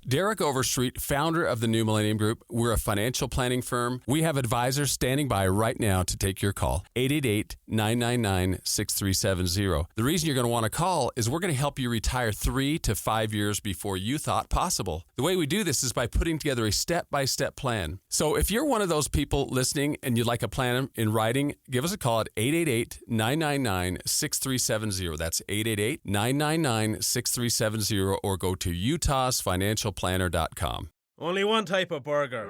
Derek Overstreet, founder of the New Millennium Group. We're a financial planning firm. We have advisors standing by right now to take your call. 888-999-6370. The reason you're going to want to call is we're going to help you retire 3 to 5 years before you thought possible. The way we do this is by putting together a step-by-step plan. So if you're one of those people listening and you'd like a plan in writing, give us a call at 888-999-6370. That's 888-999-6370, or go to utahsfinancialplanner.com. Only one type of burger.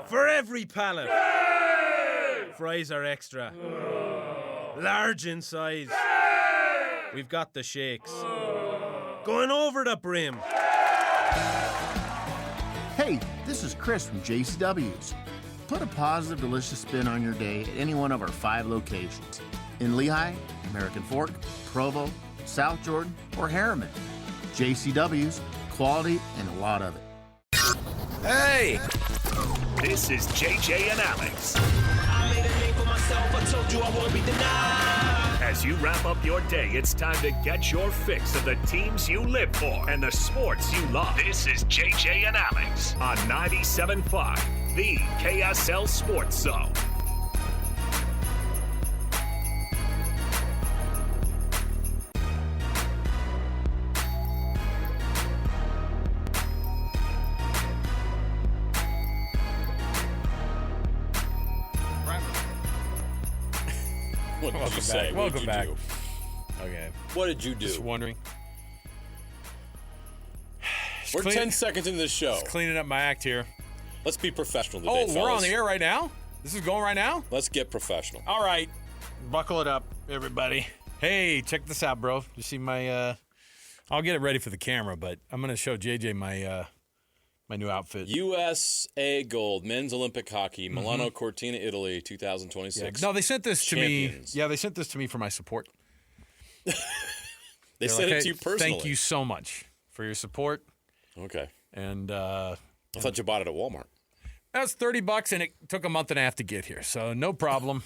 For every pallet. Fries are extra. Large in size. We've got the shakes. Going over the brim. Hey, this is Chris from JCW's. Put a positive, delicious spin on your day at any one of our 5 locations. In Lehigh, American Fork, Provo, South Jordan, or Harriman. JCW's, quality and a lot of it. Hey! This is JJ and Alex. I made a name for myself, I told you I won't be denied. As you wrap up your day, it's time to get your fix of the teams you live for and the sports you love. This is JJ and Alex on 97.5, the KSL Sports Zone. What did you say? Welcome back. Okay. What did you do? Just wondering. We're 10 seconds into the show. Just cleaning up my act here. Let's be professional today, Oh, fellas. we're on the air right now? This is going right now? Let's get professional. All right. Buckle it up, everybody. Hey, check this out, bro. You see my, I'll get it ready for the camera, but I'm going to show JJ my new outfit. USA Gold, Men's Olympic Hockey, Milano Cortina, Italy, 2026. Yeah. No, they sent this to me. Champions. Yeah, they sent this to me for my support. They sent it to you personally. Thank you so much for your support. Okay. And I thought you bought it at Walmart. that was $30, and it took a month and a half to get here, so no problem.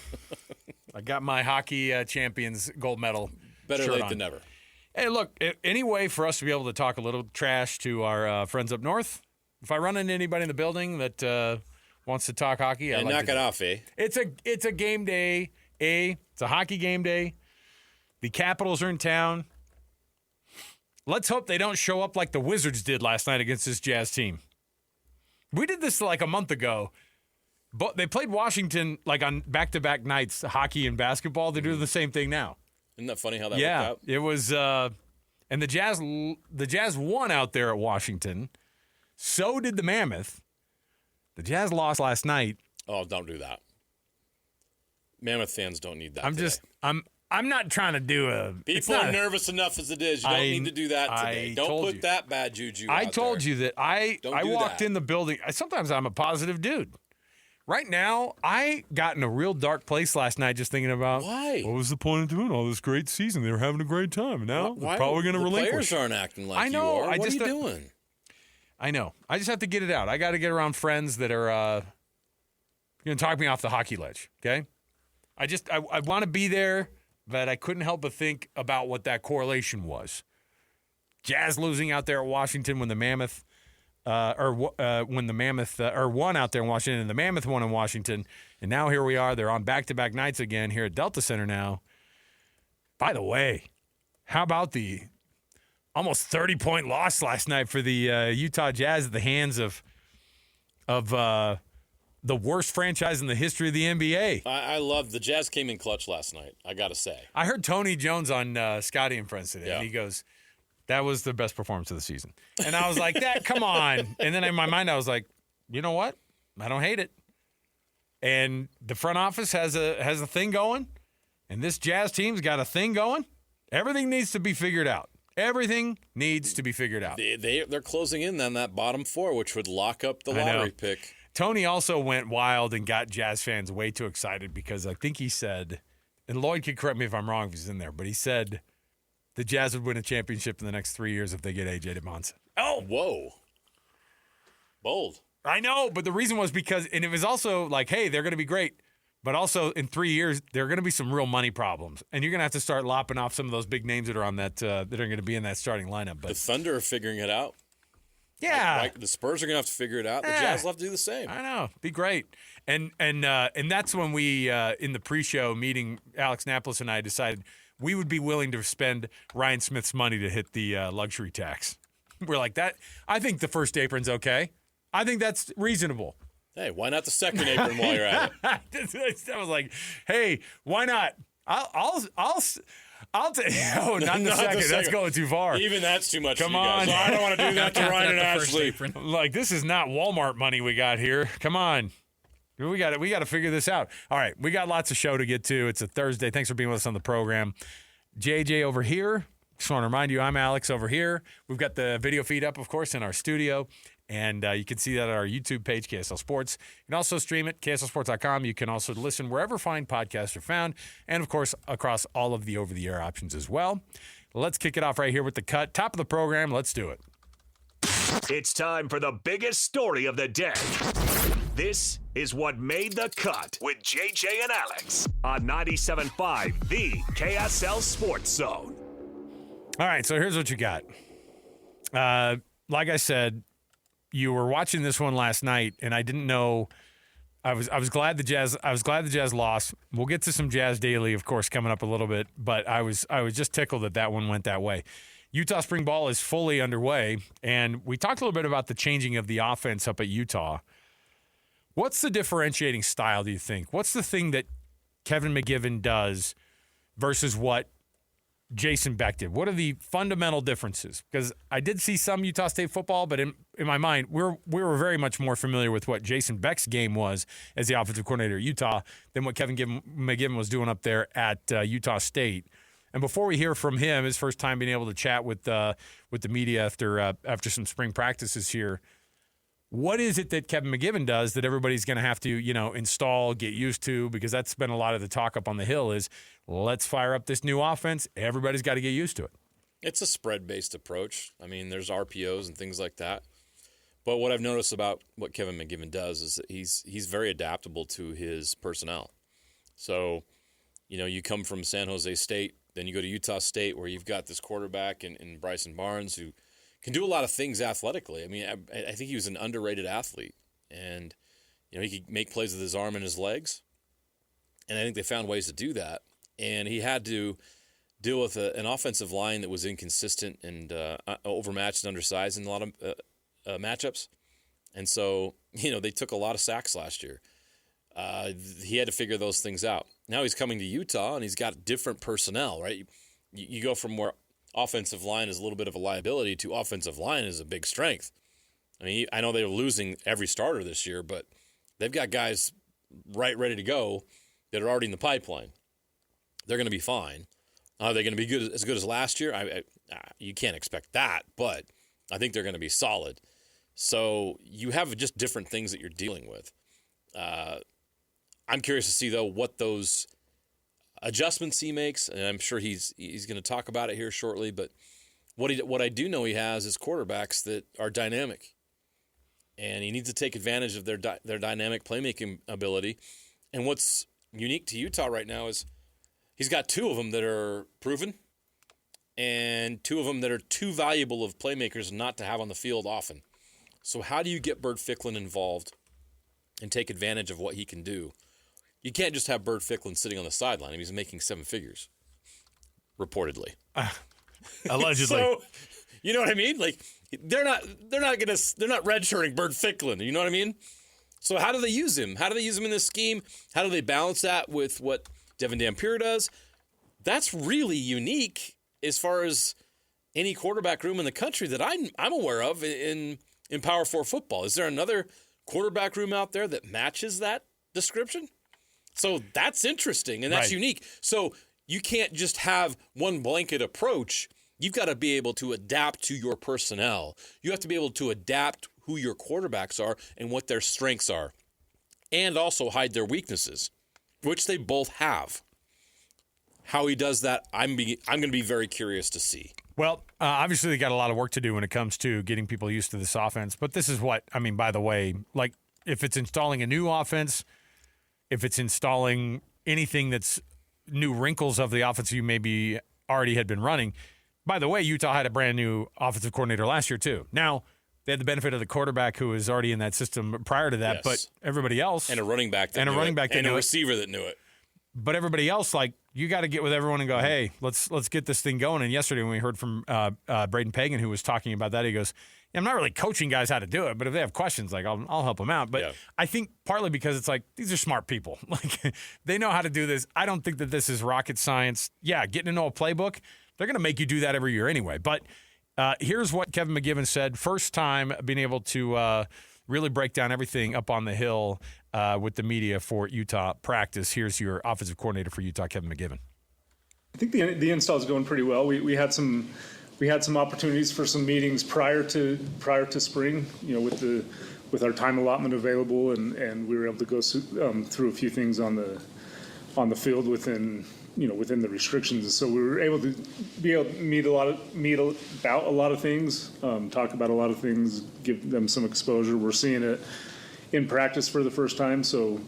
I got my hockey champions gold medal. Better shirt late on. than never. Hey, look, any way for us to be able to talk a little trash to our friends up north? If I run into anybody in the building that wants to talk hockey, I'd And like knock to it off, eh? It's a game day, It's a hockey game day. The Capitals are in town. Let's hope they don't show up like the Wizards did last night against this Jazz team. We did this like a month ago. But they played Washington like on back-to-back nights, hockey and basketball. They're doing the same thing now. Isn't that funny how that worked out? Yeah, it was and the Jazz won out there at Washington. So did the Mammoth. The Jazz lost last night. Oh, don't do that. Mammoth fans don't need that. I'm not trying to do a. People are nervous enough as it is. You don't need to do that today. Don't put that bad juju out I told there. you that I walked in the building. Sometimes I'm a positive dude. Right now, I got in a real dark place last night just thinking about why? What was the point of doing all this great season? They were having a great time. And now they're probably going to relinquish. The players aren't acting like I know. you are. What are you doing? I know. I just have to get it out. I got to get around friends that are going to talk me off the hockey ledge, okay? I want to be there, but I couldn't help but think about what that correlation was. Jazz losing out there at Washington when the Mammoth when the Mammoth won out there in Washington, and the Mammoth won in Washington, and now here we are. They're on back-to-back nights again here at Delta Center now. By the way, how about the almost 30-point loss last night for the Utah Jazz at the hands of the worst franchise in the history of the NBA? I love the Jazz came in clutch last night, I got to say. I heard Tony Jones on Scotty and Friends today, and he goes, that was the best performance of the season. And I was like, come on. And then in my mind, I was like, you know what? I don't hate it. And the front office has a thing going, and this Jazz team's got a thing going. Everything needs to be figured out. Everything needs to be figured out. They're closing in on that bottom four, which would lock up the lottery pick. Tony also went wild and got Jazz fans way too excited because I think he said, and Lloyd could correct me if I'm wrong if he's in there, but he said the Jazz would win a championship in the next 3 years if they get A.J. DeMonson. Oh, whoa. Bold. I know, but the reason was because, and it was also like, hey, they're going to be great, but also in 3 years, there are going to be some real money problems, and you're going to have to start lopping off some of those big names that are on that that are going to be in that starting lineup. But the Thunder are figuring it out. Yeah. The Spurs are going to have to figure it out. The Jazz will have to do the same. I know. Be great. And that's when we, in the pre-show meeting, Alex Napolis and I decided we would be willing to spend Ryan Smith's money to hit the luxury tax. We're like that. I think the first apron's okay. I think that's reasonable. Hey, why not the second apron while you're at it? I was like, hey, why not? I'll take. Oh, not the second. That's going too far. Even that's too much. Come for you on. guys. I don't want to do that to Ryan and Ashley. Like, this is not Walmart money we got here. Come on. We got to figure this out. All right, we got lots of show to get to. It's a Thursday. Thanks for being with us on the program. JJ over here. Just want to remind you, I'm Alex over here. We've got the video feed up, of course, in our studio. And you can see that at our YouTube page, KSL Sports. You can also stream it, KSLSports.com. You can also listen wherever fine podcasts are found. And, of course, across all of the over-the-air options as well. Let's kick it off right here with the cut. Top of the program. Let's do it. It's time for the biggest story of the day. This is what made the cut with JJ and Alex on 97.5, the KSL Sports Zone. All right, so here's what you got. Like I said, you were watching this one last night, and I didn't know. I was glad the Jazz lost. We'll get to some Jazz Daily, of course, coming up a little bit. But I was just tickled that one went that way. Utah spring ball is fully underway, and we talked a little bit about the changing of the offense up at Utah. What's the differentiating style, do you think? What's the thing that Kevin McGiven does versus what Jason Beck did? What are the fundamental differences? Because I did see some Utah State football, but in my mind, we were very much more familiar with what Jason Beck's game was as the offensive coordinator at Utah than what Kevin McGiven was doing up there at Utah State. And before we hear from him, his first time being able to chat with the media after some spring practices here, what is it that Kevin McGiven does that everybody's going to have to, install, get used to? Because that's been a lot of the talk up on the Hill is, let's fire up this new offense. Everybody's got to get used to it. It's a spread-based approach. I mean, there's RPOs and things like that. But what I've noticed about what Kevin McGiven does is that he's very adaptable to his personnel. So, you come from San Jose State, then you go to Utah State where you've got this quarterback in Bryson Barnes who can do a lot of things athletically. I mean, I think he was an underrated athlete. And, he could make plays with his arm and his legs. And I think they found ways to do that. And he had to deal with an offensive line that was inconsistent and overmatched and undersized in a lot of matchups. And so, they took a lot of sacks last year. He had to figure those things out. Now he's coming to Utah, and he's got different personnel, right? You go from where offensive line is a little bit of a liability to offensive line is a big strength. I mean, I know they were losing every starter this year, but they've got guys ready to go that are already in the pipeline. They're going to be fine. Are they going to be as good as last year? You can't expect that, but I think they're going to be solid. So you have just different things that you're dealing with. I'm curious to see, though, what those adjustments he makes, and I'm sure he's going to talk about it here shortly, but what I do know he has is quarterbacks that are dynamic, and he needs to take advantage of their dynamic playmaking ability. And what's unique to Utah right now is he's got two of them that are proven and two of them that are too valuable of playmakers not to have on the field often. So how do you get Bird Ficklin involved and take advantage of what he can do? You can't just have Bird Ficklin sitting on the sideline. I mean, he's making 7 figures, reportedly. Allegedly. So, you know what I mean? Like, they're not redshirting Bird Ficklin. You know what I mean? So how do they use him? How do they use him in this scheme? How do they balance that with what Devin Dampier does? That's really unique as far as any quarterback room in the country that I'm aware of in Power 4 football. Is there another quarterback room out there that matches that description? So that's interesting, and that's unique. So you can't just have one blanket approach. You've got to be able to adapt to your personnel. You have to be able to adapt who your quarterbacks are and what their strengths are, and also hide their weaknesses, which they both have. How he does that, I'm going to be very curious to see. Well, obviously they got a lot of work to do when it comes to getting people used to this offense. But this is what, I mean, by the way, like if it's installing a new offense, if it's installing anything that's new wrinkles of the offense you maybe already had been running. By the way, Utah had a brand new offensive coordinator last year too. Now, they had the benefit of the quarterback who was already in that system prior to that, Yes. but everybody else And a running back that and a knew running it, back that and a knew it. receiver that knew it. But everybody else, like, you got to get with everyone and go, hey, let's get this thing going. And yesterday when we heard from Braden Pagan, who was talking about that, he goes, I'm not really coaching guys how to do it, but if they have questions, like, I'll help them out. But Yeah. I think partly because it's like, these are smart people. Like, they know how to do this. I don't think that this is rocket science. Yeah, getting to know a playbook, they're going to make you do that every year anyway. But here's what Kevin McGiven said. First time being able to really break down everything up on the hill with the media for Utah practice. Here's your offensive coordinator for Utah, Kevin McGiven. I think the install is going pretty well. We had some opportunities for some meetings prior to spring, with our time allotment available, and we were able to go through a few things on the field within the restrictions. So we were able to meet about a lot of things, talk about a lot of things, give them some exposure. We're seeing it in practice for the first time. So,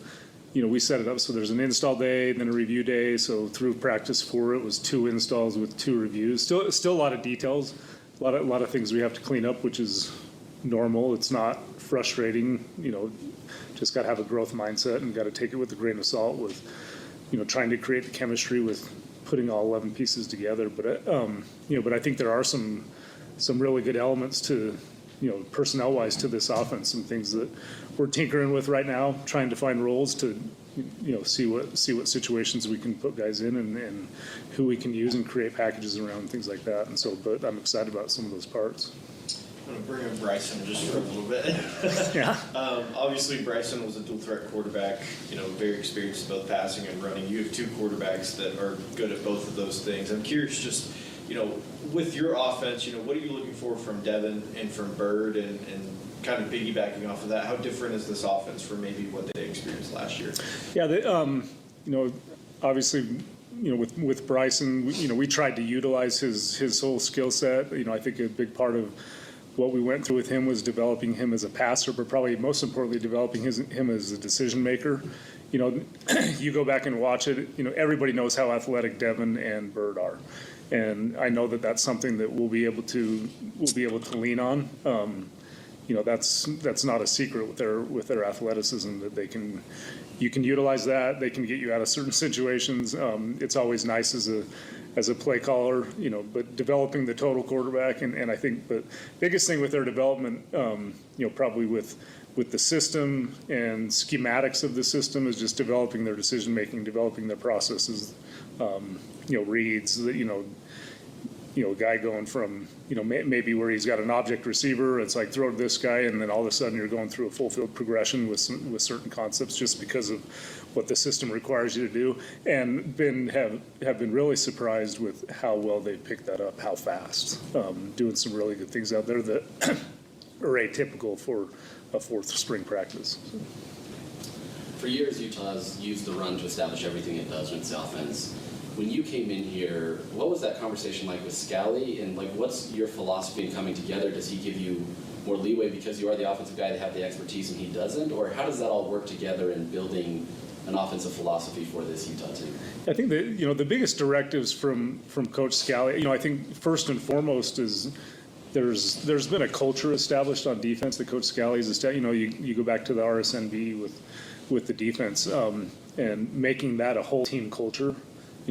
we set it up so there's an install day, then a review day. So through practice 4, it was 2 installs with 2 reviews. Still a lot of details, a lot of things we have to clean up, which is normal. It's not frustrating. Just got to have a growth mindset and got to take it with a grain of salt with, trying to create the chemistry with putting all 11 pieces together. But but I think there are some really good elements to, personnel-wise to this offense, some things that we're tinkering with right now, trying to find roles to, see what situations we can put guys in and who we can use and create packages around, things like that. And so, but I'm excited about some of those parts. I'm going to bring up Bryson just for a little bit. Yeah. Obviously, Bryson was a dual-threat quarterback, very experienced in both passing and running. You have 2 quarterbacks that are good at both of those things. I'm curious just, with your offense, what are you looking for from Devin and from Bird and kind of piggybacking off of that? How different is this offense from maybe what they experienced last year? Yeah, obviously, with Bryson, we tried to utilize his whole skill set. I think a big part of what we went through with him was developing him as a passer, but probably most importantly, developing him as a decision maker. You go back and watch it, everybody knows how athletic Devin and Bird are. And I know that that's something that we'll be able to lean on. That's not a secret with their athleticism, that you can utilize that. They can get you out of certain situations. It's always nice as a play caller, but developing the total quarterback, and I think the biggest thing with their development, probably with the system and schematics of the system is just developing their decision making, developing their processes, reads, a guy going from, maybe where he's got an object receiver, it's like throw to this guy, and then all of a sudden you're going through a full field progression with certain concepts just because of what the system requires you to do, and have been really surprised with how well they picked that up, how fast, doing some really good things out there that are atypical for a 4th spring practice. For years, Utah has used the run to establish everything it does in its offense. When you came in here, what was that conversation like with Scally? And what's your philosophy in coming together? Does he give you more leeway because you are the offensive guy to have the expertise and he doesn't? Or how does that all work together in building an offensive philosophy for this Utah team? I think the biggest directives from Coach Scally, I think first and foremost is there's been a culture established on defense that Coach Scally's established. You go back to the RSNB with the defense and making that a whole team culture.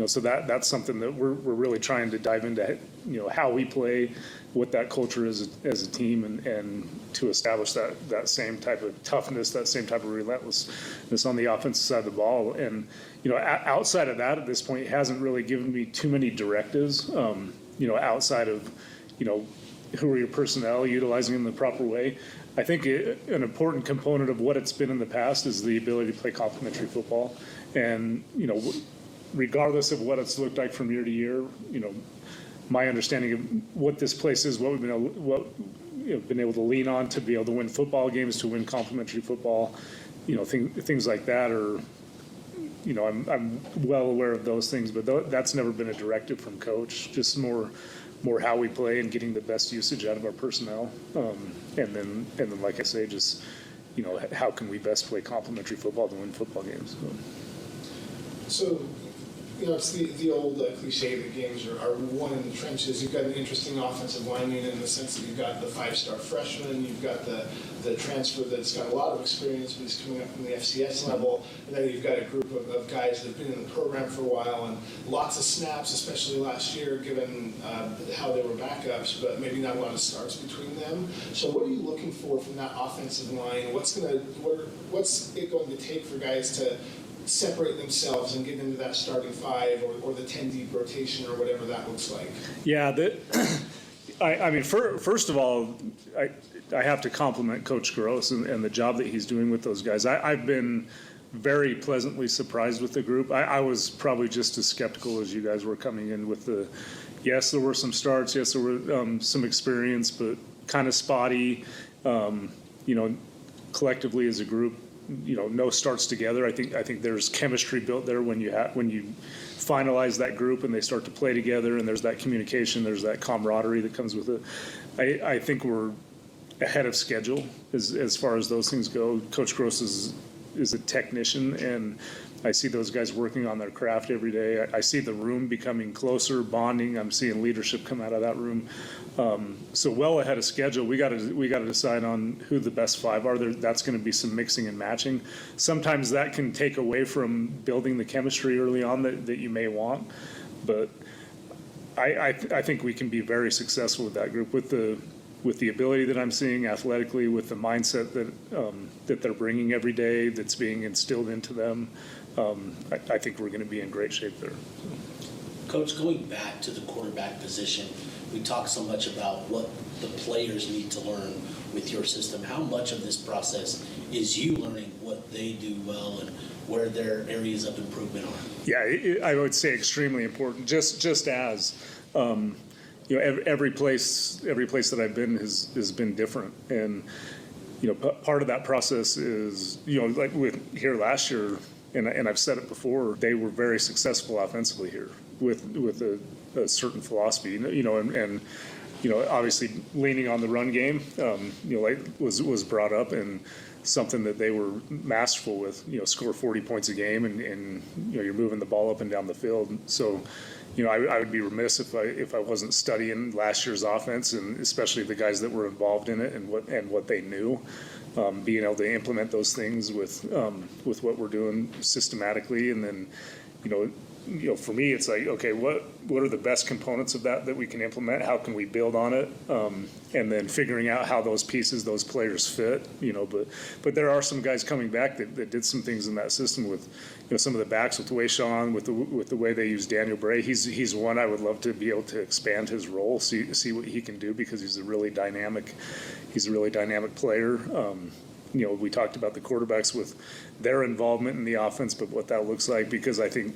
So that's something that we're really trying to dive into, how we play, what that culture is as a team, and to establish that same type of toughness, that same type of relentlessness on the offensive side of the ball. And, outside of that, at this point, it hasn't really given me too many directives, outside of, who are your personnel, utilizing them the proper way. I think an important component of what it's been in the past is the ability to play complementary football. And, regardless of what it's looked like from year to year, my understanding of what this place is, what we've been able to lean on to be able to win football games, to win complementary football, things like that are, I'm well aware of those things, but that's never been a directive from Coach. Just more how we play and getting the best usage out of our personnel, and then like I say, just how can we best play complementary football to win football games. So it's the old cliche that games are won in the trenches. You've got an interesting offensive line unit in the sense that you've got the 5-star freshman, you've got the transfer that's got a lot of experience, but he's coming up from the FCS level, and then you've got a group of guys that have been in the program for a while, and lots of snaps, especially last year, given how they were backups, but maybe not a lot of starts between them. So what are you looking for from that offensive line? What's it going to take for guys to separate themselves and get into that starting 5 or the 10-deep rotation or whatever that looks like? Yeah, I mean, first of all, I have to compliment Coach Gross and the job that he's doing with those guys. I've been very pleasantly surprised with the group. I was probably just as skeptical as you guys were coming in with yes, there were some starts, yes, there were some experience, but kind of spotty, collectively as a group. No starts together. I think there's chemistry built there when you finalize that group and they start to play together, and there's that communication, there's that camaraderie that comes with it. I think we're ahead of schedule as far as those things go. Coach Gross is a technician, and I see those guys working on their craft every day. I see the room becoming closer, bonding. I'm seeing leadership come out of that room. So well ahead of schedule. We got to decide on who the best 5 are. That's going to be some mixing and matching. Sometimes that can take away from building the chemistry early on that you may want. But I think we can be very successful with that group with the ability that I'm seeing athletically, with the mindset that they're bringing every day, that's being instilled into them. I think we're going to be in great shape there. Coach, going back to the quarterback position, we talk so much about what the players need to learn with your system. How much of this process is you learning what they do well and where their areas of improvement are? Yeah, I would say extremely important. Just as every place that I've been has been different, and part of that process is like with here last year, and I've said it before, they were very successful offensively here with a certain philosophy, and obviously leaning on the run game, was brought up, and something that they were masterful with. Score 40 points a game, and you're moving the ball up and down the field. So, I would be remiss if I wasn't studying last year's offense, and especially the guys that were involved in it and what they knew. Being able to implement those things with what we're doing systematically, and then for me, it's like, okay, what are the best components of that we can implement? How can we build on it? And then figuring out how those pieces, those players fit. But there are some guys coming back that did some things in that system with some of the backs, with Wayshawn, with the way they use Daniel Bray. He's one I would love to be able to expand his role, see what he can do, because he's a really dynamic player. We talked about the quarterbacks with their involvement in the offense, but what that looks like, because I think,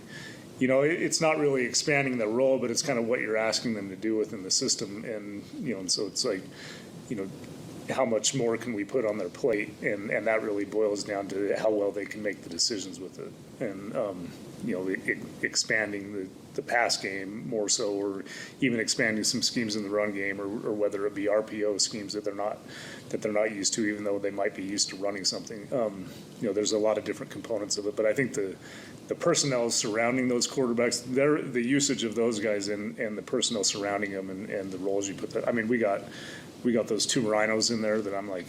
it's not really expanding their role, but it's kind of what you're asking them to do within the system. And, and so it's like, how much more can we put on their plate? And that really boils down to how well they can make the decisions with it. And, expanding the pass game more so, or even expanding some schemes in the run game, or whether it be RPO schemes that they're not used to, even though they might be used to running something. There's a lot of different components of it, but I think the personnel surrounding those quarterbacks, the usage of those guys and the personnel surrounding them and the roles you put there. I mean, we got those 2 rhinos in there that I'm like,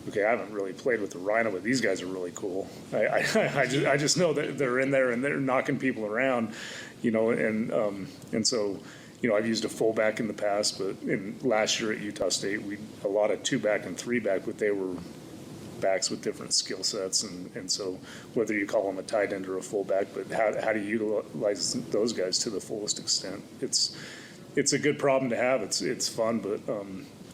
okay, I haven't really played with the rhino, but these guys are really cool. I just know that they're in there and they're knocking people around, and so, I've used a fullback in the past, but last year at Utah State, a lot of 2-back and 3-back, but they were backs with different skill sets, and so whether you call them a tight end or a fullback, but how do you utilize those guys to the fullest extent? It's a good problem to have. It's fun, but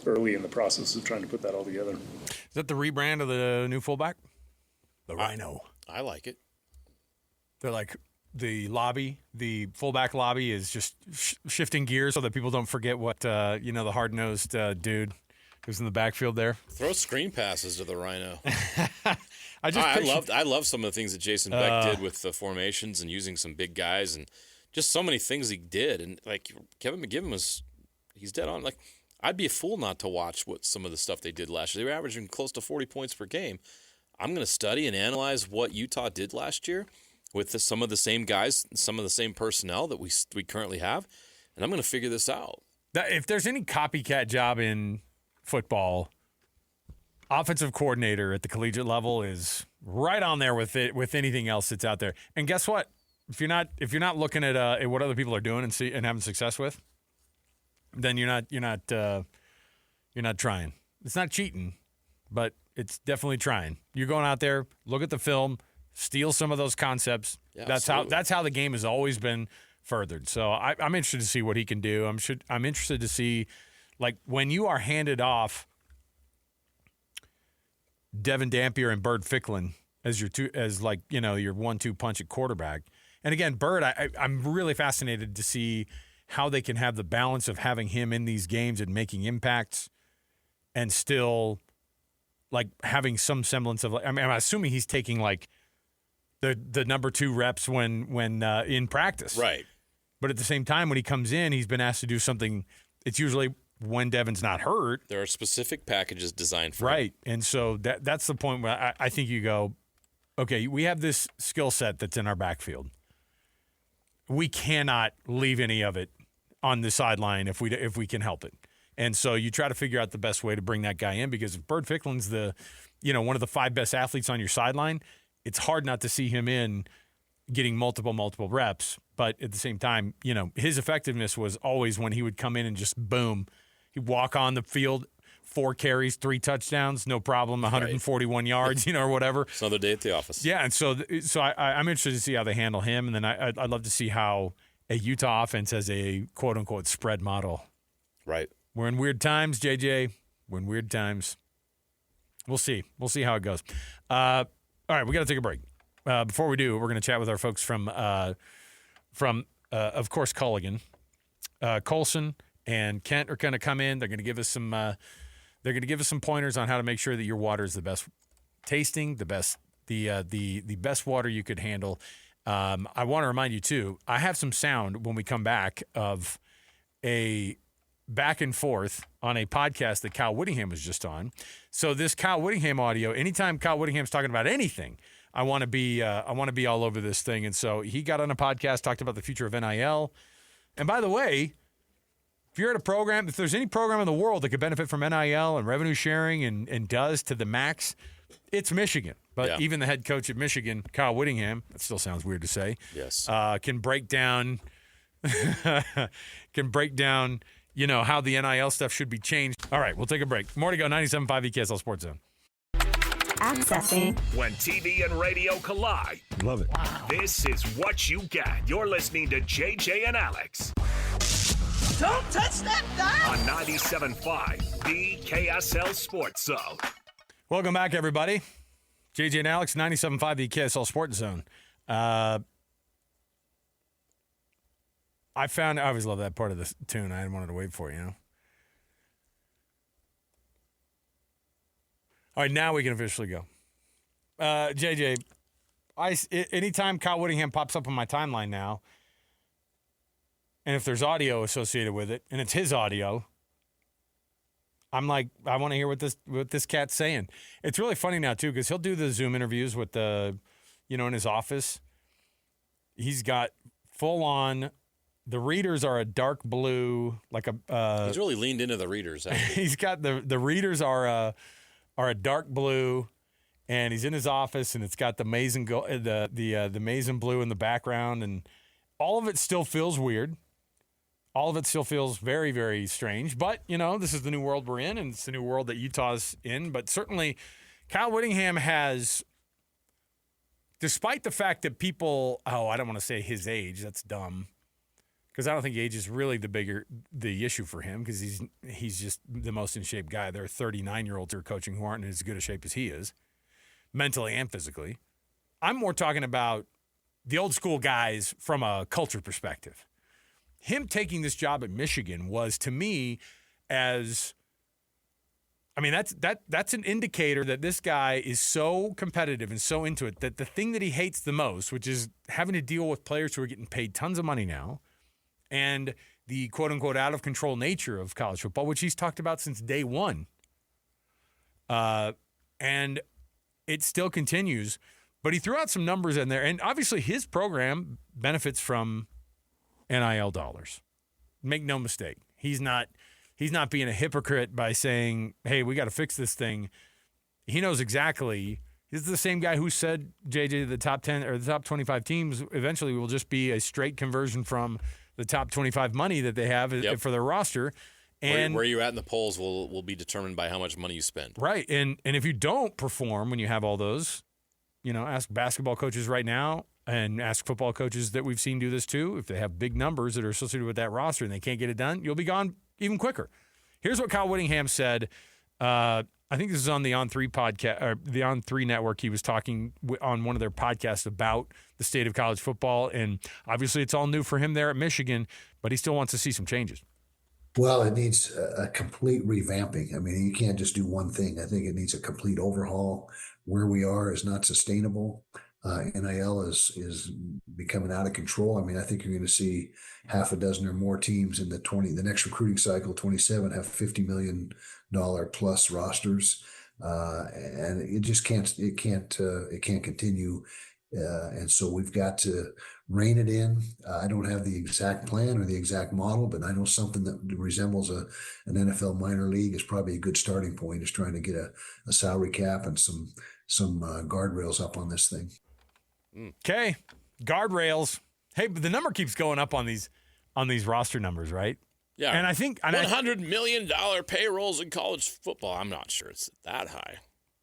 early in the process of trying to put that all together. Is that the rebrand of the new fullback? The Rhino. I like it. They're like the fullback lobby is just shifting gears so that people don't forget what the hard-nosed dude who's in the backfield there. Throw screen passes to the Rhino. I love some of the things that Jason Beck did with the formations and using some big guys and just so many things he did. And like Kevin McGiven he's dead on. Like, I'd be a fool not to watch what some of the stuff they did last year. They were averaging close to 40 points per game. I'm going to study and analyze what Utah did last year. with some of the same guys, some of the same personnel that we currently have, and I'm going to figure this out. If there's any copycat job in football, offensive coordinator at the collegiate level is right on there with anything else that's out there. And guess what? If you're not looking at what other people are doing and having success with, then you're not trying. It's not cheating, but it's definitely trying. You're going out there, look at the film, steal some of those concepts. Yeah, that's how the game has always been furthered. So I'm interested to see what he can do. I'm interested to see, like, when you are handed off Devin Dampier and Bird Ficklin as your 1-2 punch at quarterback. And again, Bird, I'm really fascinated to see how they can have the balance of having him in these games and making impacts and still, like, having some semblance of, I'm assuming he's taking, like, the number 2 reps when in practice. Right. But at the same time, when he comes in, he's been asked to do something. It's usually when Devin's not hurt. There are specific packages designed for right. And so that's the point where I think you go, okay, we have this skill set that's in our backfield. We cannot leave any of it on the sideline if we can help it. And so you try to figure out the best way to bring that guy in, because if Bird Ficklin's one of the 5 best athletes on your sideline, it's hard not to see him in getting multiple reps. But at the same time, his effectiveness was always when he would come in and just boom, he'd walk on the field, 4 carries, 3 touchdowns, no problem, 141 yards, or whatever. It's another day at the office. Yeah, and so I'm interested to see how they handle him, and then I'd love to see how a Utah offense has a quote-unquote spread model. Right. We're in weird times, JJ. We're in weird times. We'll see. We'll see how it goes. All right, we got to take a break. Before we do, we're going to chat with our folks from of course, Culligan. Colson and Kent are going to come in. They're going to give us some pointers on how to make sure that your water is the best tasting, the best water you could handle. I want to remind you too, I have some sound when we come back of a back and forth on a podcast that Kyle Whittingham was just on. So this Kyle Whittingham audio, anytime Kyle Whittingham's talking about anything, I want to be all over this thing. And so he got on a podcast, talked about the future of NIL. And by the way, if you're at a program, if there's any program in the world that could benefit from NIL and revenue sharing and does to the max, it's Michigan. But even the head coach at Michigan, Kyle Whittingham, that still sounds weird to say, yes, can break down how the NIL stuff should be changed. All right, we'll take a break. More to go. 97.5 EKSL Sports Zone. Accessing. When TV and radio collide. Love it. Wow. This is what you get. You're listening to JJ and Alex. Don't touch that dial. On 97.5, the KSL Sports Zone. Welcome back, everybody. JJ and Alex, 97.5, the KSL Sports Zone. I always love that part of the tune. I wanted to wait for it, All right, now we can officially go. JJ, anytime Kyle Whittingham pops up on my timeline now, and if there's audio associated with it, and it's his audio, I'm like, I want to hear what this cat's saying. It's really funny now, too, because he'll do the Zoom interviews with in his office. He's got full-on, the readers are a dark blue, like a... he's really leaned into the readers. He's got the readers are a dark blue, and he's in his office, and it's got the maize and the maize and blue in the background, and all of it still feels weird. All of it still feels very, very strange. But, this is the new world we're in, and it's the new world that Utah's in. But certainly, Kyle Whittingham has, despite the fact that people, I don't want to say his age. That's dumb. Because I don't think age is really the issue for him, because he's just the most in shape guy. There are 39-year-olds who are coaching who aren't in as good a shape as he is, mentally and physically. I'm more talking about the old school guys from a culture perspective. Him taking this job at Michigan was, to me, that's an indicator that this guy is so competitive and so into it that the thing that he hates the most, which is having to deal with players who are getting paid tons of money now, and the quote-unquote out-of-control nature of college football, which he's talked about since day one. And it still continues. But he threw out some numbers in there, and obviously his program benefits from NIL dollars. Make no mistake. He's not being a hypocrite by saying, hey, we got to fix this thing. He knows exactly. He's the same guy who said, JJ, the top 10 or the top 25 teams eventually will just be a straight conversion from the top 25 money that they have for their roster. And where you're at in the polls will be determined by how much money you spend. Right. And if you don't perform when you have all those, ask basketball coaches right now and ask football coaches that we've seen do this too. If they have big numbers that are associated with that roster and they can't get it done, you'll be gone even quicker. Here's what Kyle Whittingham said. I think this is on the On3 podcast or the On3 network. He was talking on one of their podcasts about the state of college football. And obviously it's all new for him there at Michigan, but he still wants to see some changes. Well, it needs a complete revamping. I mean, you can't just do one thing. I think it needs a complete overhaul. Where we are is not sustainable. NIL is becoming out of control. I mean, I think you're going to see half a dozen or more teams in the next recruiting cycle, 27, have $50 million plus rosters, and it just can't continue. And so we've got to rein it in. I don't have the exact plan or the exact model, but I know something that resembles an NFL minor league is probably a good starting point, is trying to get a salary cap and some guardrails up on this thing. Okay, guardrails. Hey, but the number keeps going up on these roster numbers, right? Yeah. And I think $100 million payrolls in college football. I'm not sure it's that high.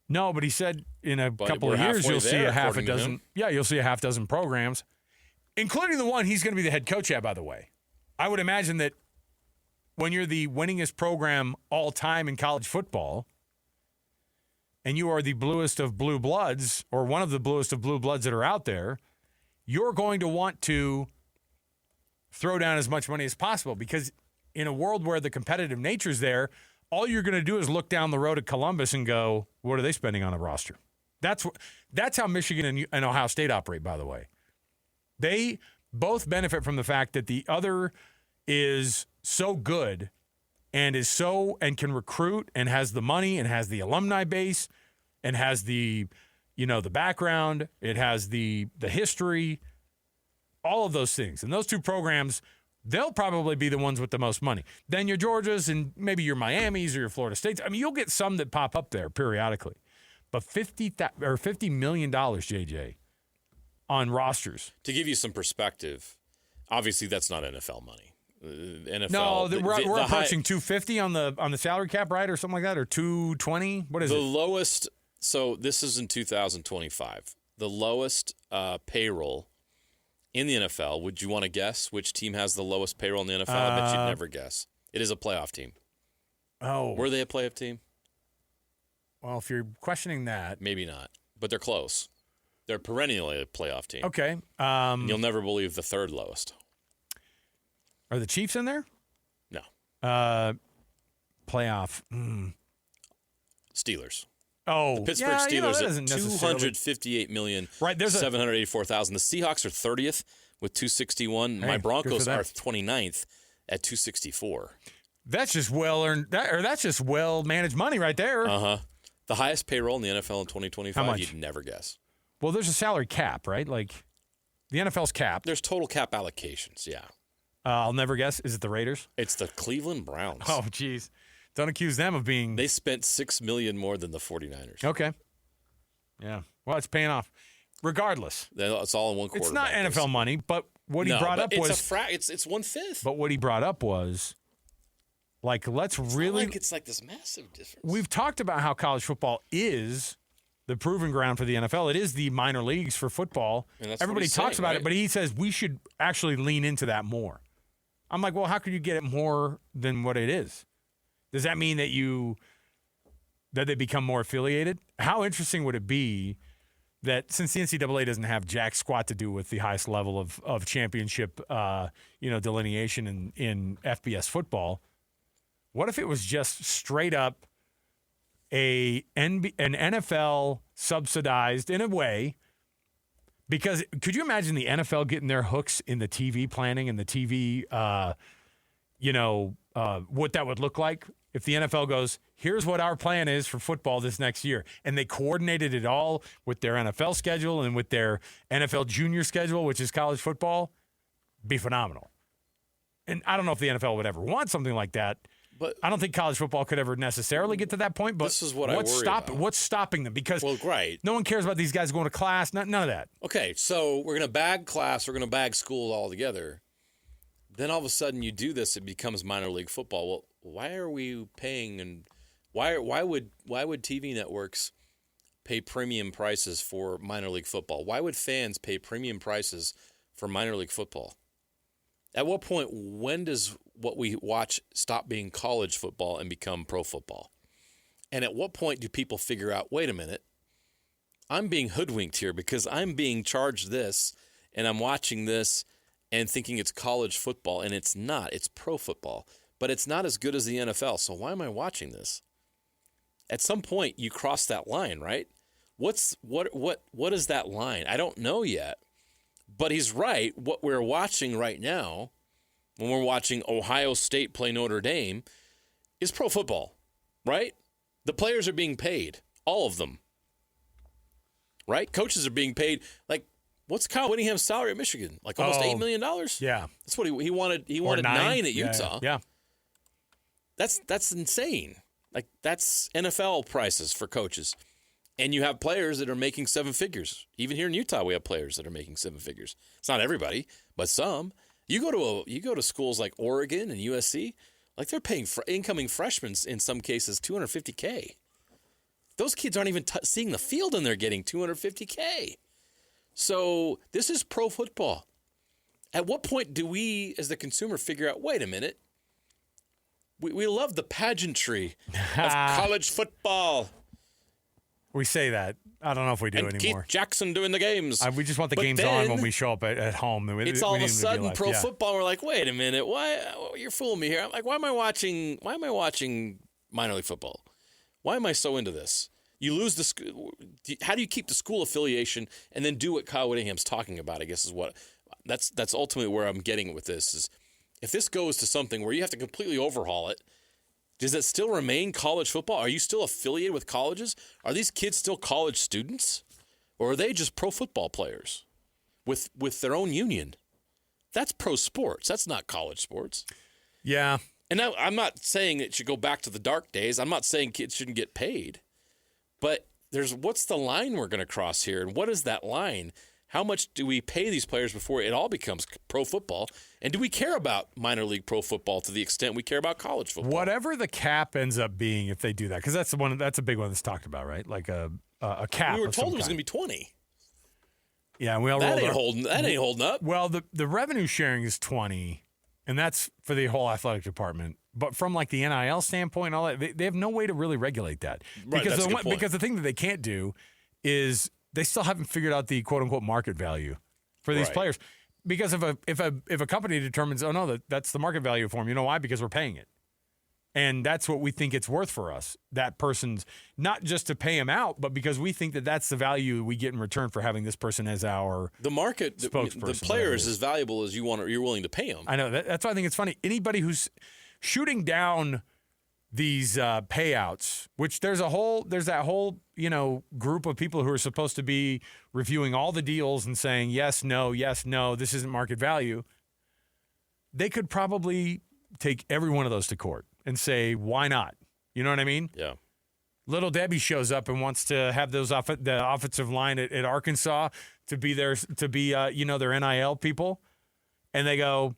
No, but he said in a couple of years you'll see a half a dozen. Yeah, you'll see a half dozen programs, including the one he's going to be the head coach at, by the way. I would imagine that when you're the winningest program all time in college football, and you are the bluest of blue bloods, or one of the bluest of blue bloods that are out there, you're going to want to throw down as much money as possible, because in a world where the competitive nature's there, all you're going to do is look down the road at Columbus and go, what are they spending on a roster? That's how Michigan and Ohio State operate, by the way. They both benefit from the fact that the other is so good and can recruit and has the money and has the alumni base and has the background, it has the history, all of those things. And those two programs, they'll probably be the ones with the most money. Then your Georgias and maybe your Miamis or your Florida States. I mean, you'll get some that pop up there periodically. But $50 million, JJ, on rosters. To give you some perspective, obviously that's not NFL money. NFL. No, we're approaching 250 on the salary cap, right, or something like that, or 220. What is it? The lowest. So this is in 2025. The lowest payroll in the NFL. Would you want to guess which team has the lowest payroll in the NFL? I bet you'd never guess. It is a playoff team. Oh, were they a playoff team? Well, if you're questioning that, maybe not, but they're close. They're perennially a playoff team. Okay. You'll never believe the third lowest. Are the Chiefs in there? No. Playoff. Steelers. Oh, the Pittsburgh Steelers at $258 million, right? There's $784,000. The Seahawks are 30th with $261. My Broncos are 29th at $264. That's just well earned. That's just well managed money right there. The highest payroll in the NFL in 2025. How much? You'd never guess. Well, there's a salary cap, right? Like the NFL's cap. There's total cap allocations. Yeah. I'll never guess. Is it the Raiders? It's the Cleveland Browns. Oh, geez. Don't accuse them of being. They spent $6 million more than the 49ers. Okay. Yeah. Well, it's paying off. Regardless. It's all in one quarter. It's not NFL money, but what he brought up was. It's 1/5. But what he brought up was, like, let's really. It's like this massive difference. We've talked about how college football is the proving ground for the NFL. It is the minor leagues for football. Everybody talks about it, but he says we should actually lean into that more. I'm like, well, how could you get it more than what it is? Does that mean that they become more affiliated? How interesting would it be that since the NCAA doesn't have jack squat to do with the highest level of championship, delineation in FBS football, what if it was just straight up an NFL subsidized in a way? Because could you imagine the NFL getting their hooks in the TV planning and the TV, what that would look like if the NFL goes, here's what our plan is for football this next year, and they coordinated it all with their NFL schedule and with their NFL junior schedule, which is college football, be phenomenal. And I don't know if the NFL would ever want something like that. But I don't think college football could ever necessarily get to that point. But this is what I worry about. What's stopping them? Because no one cares about these guys going to class. None of that. Okay, so we're going to bag class. We're going to bag school altogether. Then all of a sudden you do this, it becomes minor league football. Well, why are we paying, and why would TV networks pay premium prices for minor league football? Why would fans pay premium prices for minor league football? At what point, when does what we watch stop being college football and become pro football? And at what point do people figure out, wait a minute, I'm being hoodwinked here because I'm being charged this and I'm watching this and thinking it's college football, and it's not. It's pro football. But it's not as good as the NFL, so why am I watching this? At some point, you cross that line, right? What is that line? I don't know yet. But he's right. What we're watching right now, when we're watching Ohio State play Notre Dame, is pro football, right? The players are being paid, all of them, right? Coaches are being paid. Like, what's Kyle Whittingham's salary at Michigan? Like almost $8 million? Yeah. That's what he wanted. He wanted nine at Utah. Yeah. That's insane. Like, that's NFL prices for coaches. And you have players that are making seven figures. Even here in Utah, we have players that are making seven figures. It's not everybody, but some. You go to schools like Oregon and USC, like they're paying incoming freshmen in some cases $250K. Those kids aren't even seeing the field, and they're getting $250K. So this is pro football. At what point do we, as the consumer, figure out, wait a minute, we love the pageantry of college football. We say that. I don't know if we do and anymore. Keith Jackson doing the games. We just want the games on when we show up at home. It's all of a sudden pro football. We're like, wait a minute, why? You're fooling me here. I'm like, why am I watching minor league football? Why am I so into this? You lose the. How do you keep the school affiliation and then do what Kyle Whittingham's talking about? I guess is what that's ultimately where I'm getting with this. Is if this goes to something where you have to completely overhaul it. Does it still remain college football? Are you still affiliated with colleges? Are these kids still college students? Or are they just pro football players with their own union? That's pro sports. That's not college sports. Yeah. And now, I'm not saying it should go back to the dark days. I'm not saying kids shouldn't get paid. But what's the line we're going to cross here? And what is that line? How much do we pay these players before it all becomes pro football? And do we care about minor league pro football to the extent we care about college football? Whatever the cap ends up being, if they do that, because that's a big one that's talked about, right? Like a cap. We were told it was going to be 20. Yeah, and we all that ain't holding up. Well, the revenue sharing is 20, and that's for the whole athletic department. But from like the NIL standpoint, and all that, they have no way to really regulate that. Right, because that's a good point. Because the thing that they can't do is they still haven't figured out the quote unquote market value for these players. Because if a company determines, oh no, that's the market value for them, you know why? Because we're paying it. And that's what we think it's worth for us. That person's not just to pay him out, but because we think that that's the value we get in return for having this person as our spokesperson. The player is as valuable as you're willing to pay them. I know. That's why I think it's funny. Anybody who's shooting down these payouts, which there's that whole group of people who are supposed to be reviewing all the deals and saying yes, no, this isn't market value. They could probably take every one of those to court and say, why not? You know what I mean? Yeah. Little Debbie shows up and wants to have the offensive line at Arkansas to be their NIL people, and they go,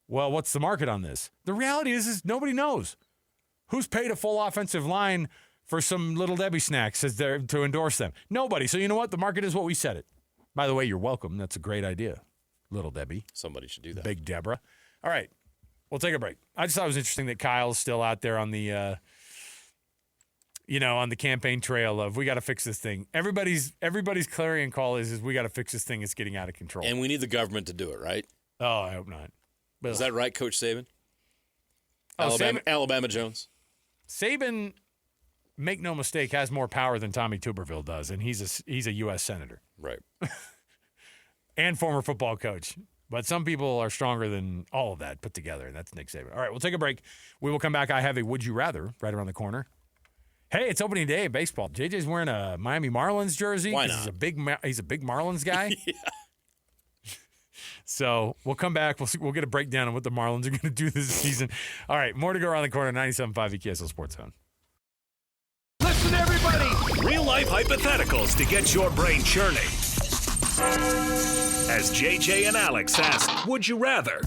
well, what's the market on this? The reality is nobody knows. Who's paid a full offensive line for some Little Debbie snacks to endorse them? Nobody. So you know what? The market is what we set it. By the way, you're welcome. That's a great idea, Little Debbie. Somebody should do that. Big Deborah. All right. We'll take a break. I just thought it was interesting that Kyle's still out there on the, on the campaign trail of we got to fix this thing. Everybody's clarion call is we got to fix this thing. It's getting out of control. And we need the government to do it, right? Oh, I hope not. But is that right, Coach Saban? Saban, Alabama Jones. Saban, make no mistake, has more power than Tommy Tuberville does, and he's a U.S. senator. Right. And former football coach. But some people are stronger than all of that put together, and that's Nick Saban. All right, we'll take a break. We will come back. I have a Would You Rather right around the corner. Hey, it's opening day in baseball. JJ's wearing a Miami Marlins jersey. Why not? He's a big Marlins guy. Yeah. So we'll come back. We'll get a breakdown on what the Marlins are going to do this season. All right, more to go around the corner. 97.5 EKSL Sports Zone. Listen, everybody. Real life hypotheticals to get your brain churning. As JJ and Alex ask, would you rather?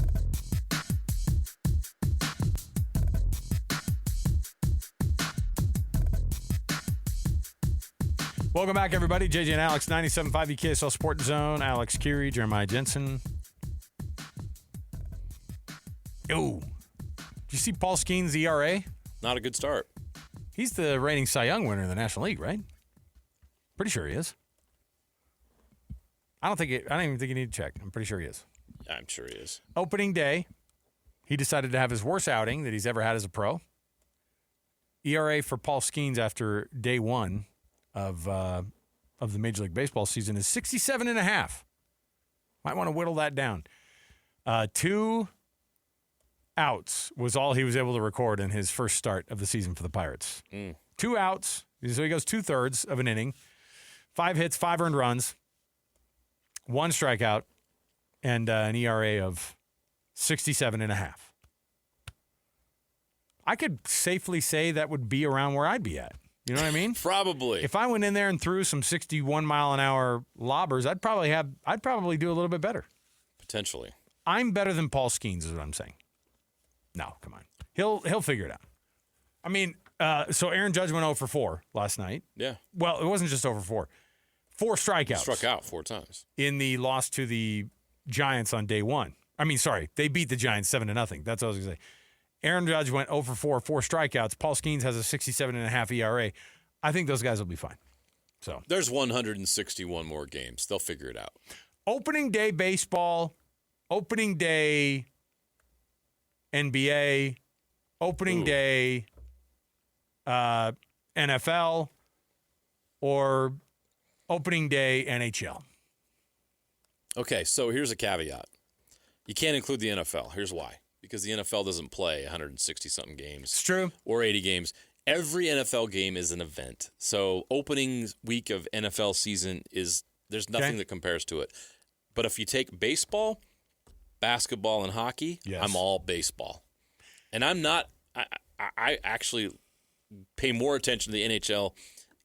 Welcome back, everybody. JJ and Alex, 97.5 EKSL Sports Zone. Alex Kirry, Jeremiah Jensen. Oh, did you see Paul Skeens' ERA? Not a good start. He's the reigning Cy Young winner in the National League, right? Pretty sure he is. I don't even think you need to check. I'm pretty sure he is. I'm sure he is. Opening day, he decided to have his worst outing that he's ever had as a pro. ERA for Paul Skeens after day one of the Major League Baseball season is 67.5. Might want to whittle that down. 2 outs was all he was able to record in his first start of the season for the Pirates. 2 outs, so he goes 2/3 of an inning, 5 hits, 5 earned runs, 1 strikeout, and an ERA of 67.5. I could safely say that would be around where I'd be at. You know what I mean? Probably. If I went in there and threw some 61-mile-an-hour lobbers, I'd probably do a little bit better. Potentially. I'm better than Paul Skeens is what I'm saying. No, come on. He'll figure it out. I mean, so Aaron Judge went 0 for 4 last night. Yeah. Well, it wasn't just 0 for 4. 4 strikeouts. Struck out 4 times. In the loss to the Giants on day one. I mean, sorry, they beat the Giants 7-0. That's what I was going to say. Aaron Judge went 0 for 4, 4 strikeouts. Paul Skeens has a 67.5 ERA. I think those guys will be fine. So there's 161 more games. They'll figure it out. Opening day baseball, opening day NBA, opening day NFL, or opening day NHL. Okay, so here's a caveat. You can't include the NFL. Here's why. Because the NFL doesn't play 160-something games. It's true. Or 80 games. Every NFL game is an event. So opening week of NFL season there's nothing that compares to it. But if you take baseball, basketball, and hockey, I'm all baseball. And I'm not I actually pay more attention to the NHL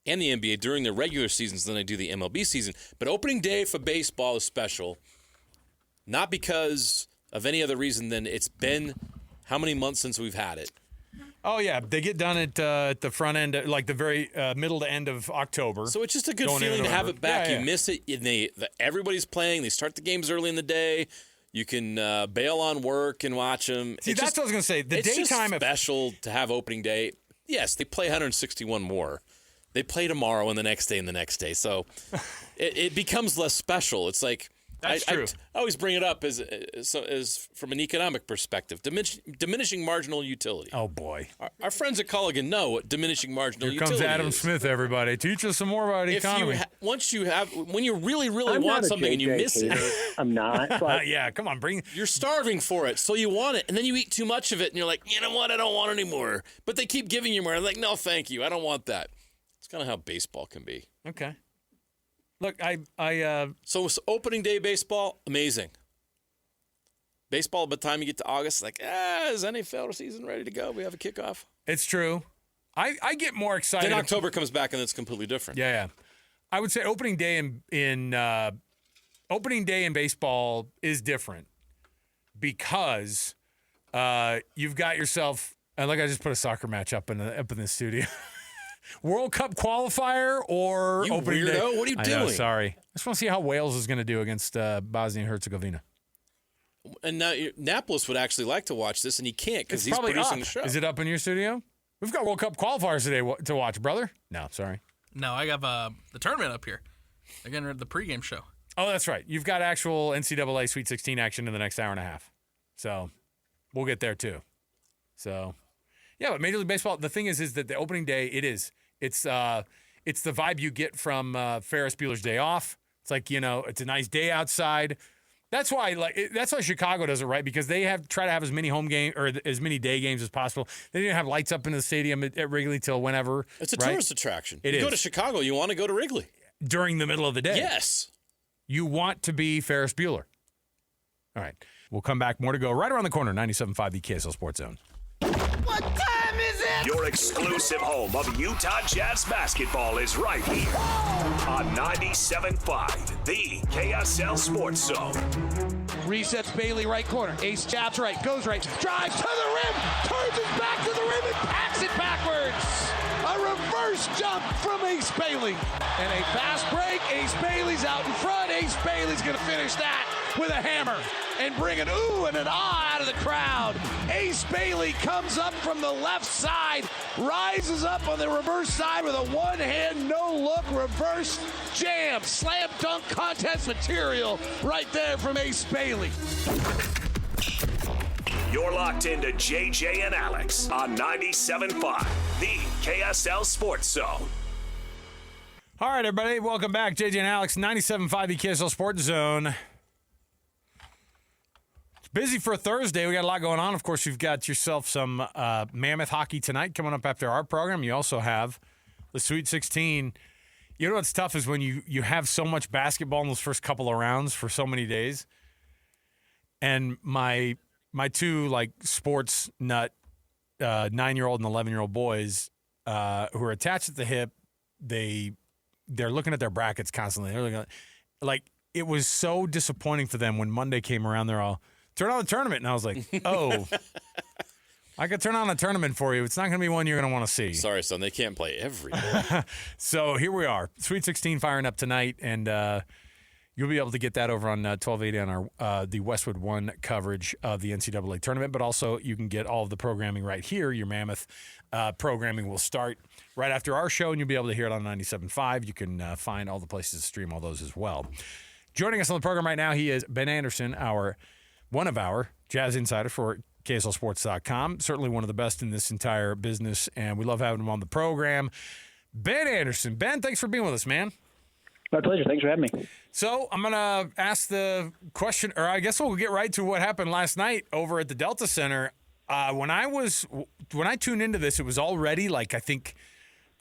and the NBA during the regular seasons than I do the MLB season. But opening day for baseball is special. Not because of any other reason than it's been how many months since we've had it? Oh, yeah. They get done at the front end, like the very middle to end of October. So it's just a good feeling to have it back. Yeah. You miss it. Everybody's playing. They start the games early in the day. You can bail on work and watch them. See, that's what I was going to say. The it's daytime just special to have opening day. Yes, they play 161 more. They play tomorrow and the next day and the next day. So it becomes less special. It's like That's true. I always bring it up as from an economic perspective, diminishing marginal utility. Oh, boy. Our friends at Culligan know what diminishing marginal utility is. Here comes Adam Smith, everybody. Teach us some more about economy. When you really, really want something and you miss it. I'm not. But yeah, come on, You're starving for it, so you want it, and then you eat too much of it, and you're like, you know what? I don't want it anymore. But they keep giving you more. I'm like, no, thank you. I don't want that. It's kind of how baseball can be. Okay. Look, So opening day baseball, amazing. Baseball, by the time you get to August, like, is NFL season ready to go? We have a kickoff. It's true. I get more excited. Then October comes back and it's completely different. Yeah. I would say opening day in baseball is different because you've got yourself. And like I just put a soccer match up in the studio. World Cup qualifier or you opening weirdo? day? What are you I doing? know, sorry. I just want to see how Wales is going to do against Bosnia and Herzegovina. And now Napolis would actually like to watch this, and he can't because he's producing the show. Is it up in your studio? We've got World Cup qualifiers today to watch, brother. No, sorry. No, I have the tournament up here. Again, the pregame show. Oh, that's right. You've got actual NCAA Sweet 16 action in the next hour and a half. So we'll get there too. So, yeah, but Major League Baseball, the thing is that the opening day, it's the vibe you get from Ferris Bueller's Day Off. It's like, it's a nice day outside. That's why Chicago does it right, because they try to have as many home game or as many day games as possible. They didn't have lights up in the stadium at Wrigley till whenever. It's a tourist attraction. You go to Chicago, you want to go to Wrigley during the middle of the day. Yes, you want to be Ferris Bueller. All right, we'll come back. More to go. Right around the corner. 97.5 the KSL Sports Zone. What time is it? Your exclusive home of Utah Jazz basketball is right here on 97.5, the KSL Sports Zone. Resets Bailey right corner. Ace jabs right, goes right, drives to the rim, turns his back to the rim and packs it backwards. A reverse jump from Ace Bailey. And a fast break. Ace Bailey's out in front. Ace Bailey's going to finish that with a hammer and bring an ooh and an ah out of the crowd. Ace Bailey comes up from the left side, rises up on the reverse side with a one-hand, no-look reverse jam. Slam dunk contest material right there from Ace Bailey. You're locked into JJ and Alex on 97.5, the KSL Sports Zone. All right, everybody, welcome back. JJ and Alex, 97.5, the KSL Sports Zone. It's busy for a Thursday. We got a lot going on. Of course, you've got yourself some Mammoth hockey tonight coming up after our program. You also have the Sweet 16. You know what's tough is when you have so much basketball in those first couple of rounds for so many days. And my two sports nut 9-year-old and 11-year-old boys who are attached at the hip, they're looking at their brackets constantly. They're looking at, it was so disappointing for them when Monday came around. They're all, turn on the tournament. And I was like, oh, I could turn on a tournament for you. It's not going to be one you're going to want to see. Sorry, son. They can't play every day. So here we are. Sweet 16 firing up tonight. And you'll be able to get that over on 1280 on our the Westwood One coverage of the NCAA tournament. But also you can get all of the programming right here. Your Mammoth programming will start right after our show, and you'll be able to hear it on 97.5. You can find all the places to stream all those as well. Joining us on the program right now, he is Ben Anderson, one of our Jazz insider for KSLSports.com. Certainly one of the best in this entire business, and we love having him on the program. Ben Anderson. Ben, thanks for being with us, man. My pleasure. Thanks for having me. So I'm going to ask the question, or I guess we'll get right to what happened last night over at the Delta Center. When I tuned into this, it was already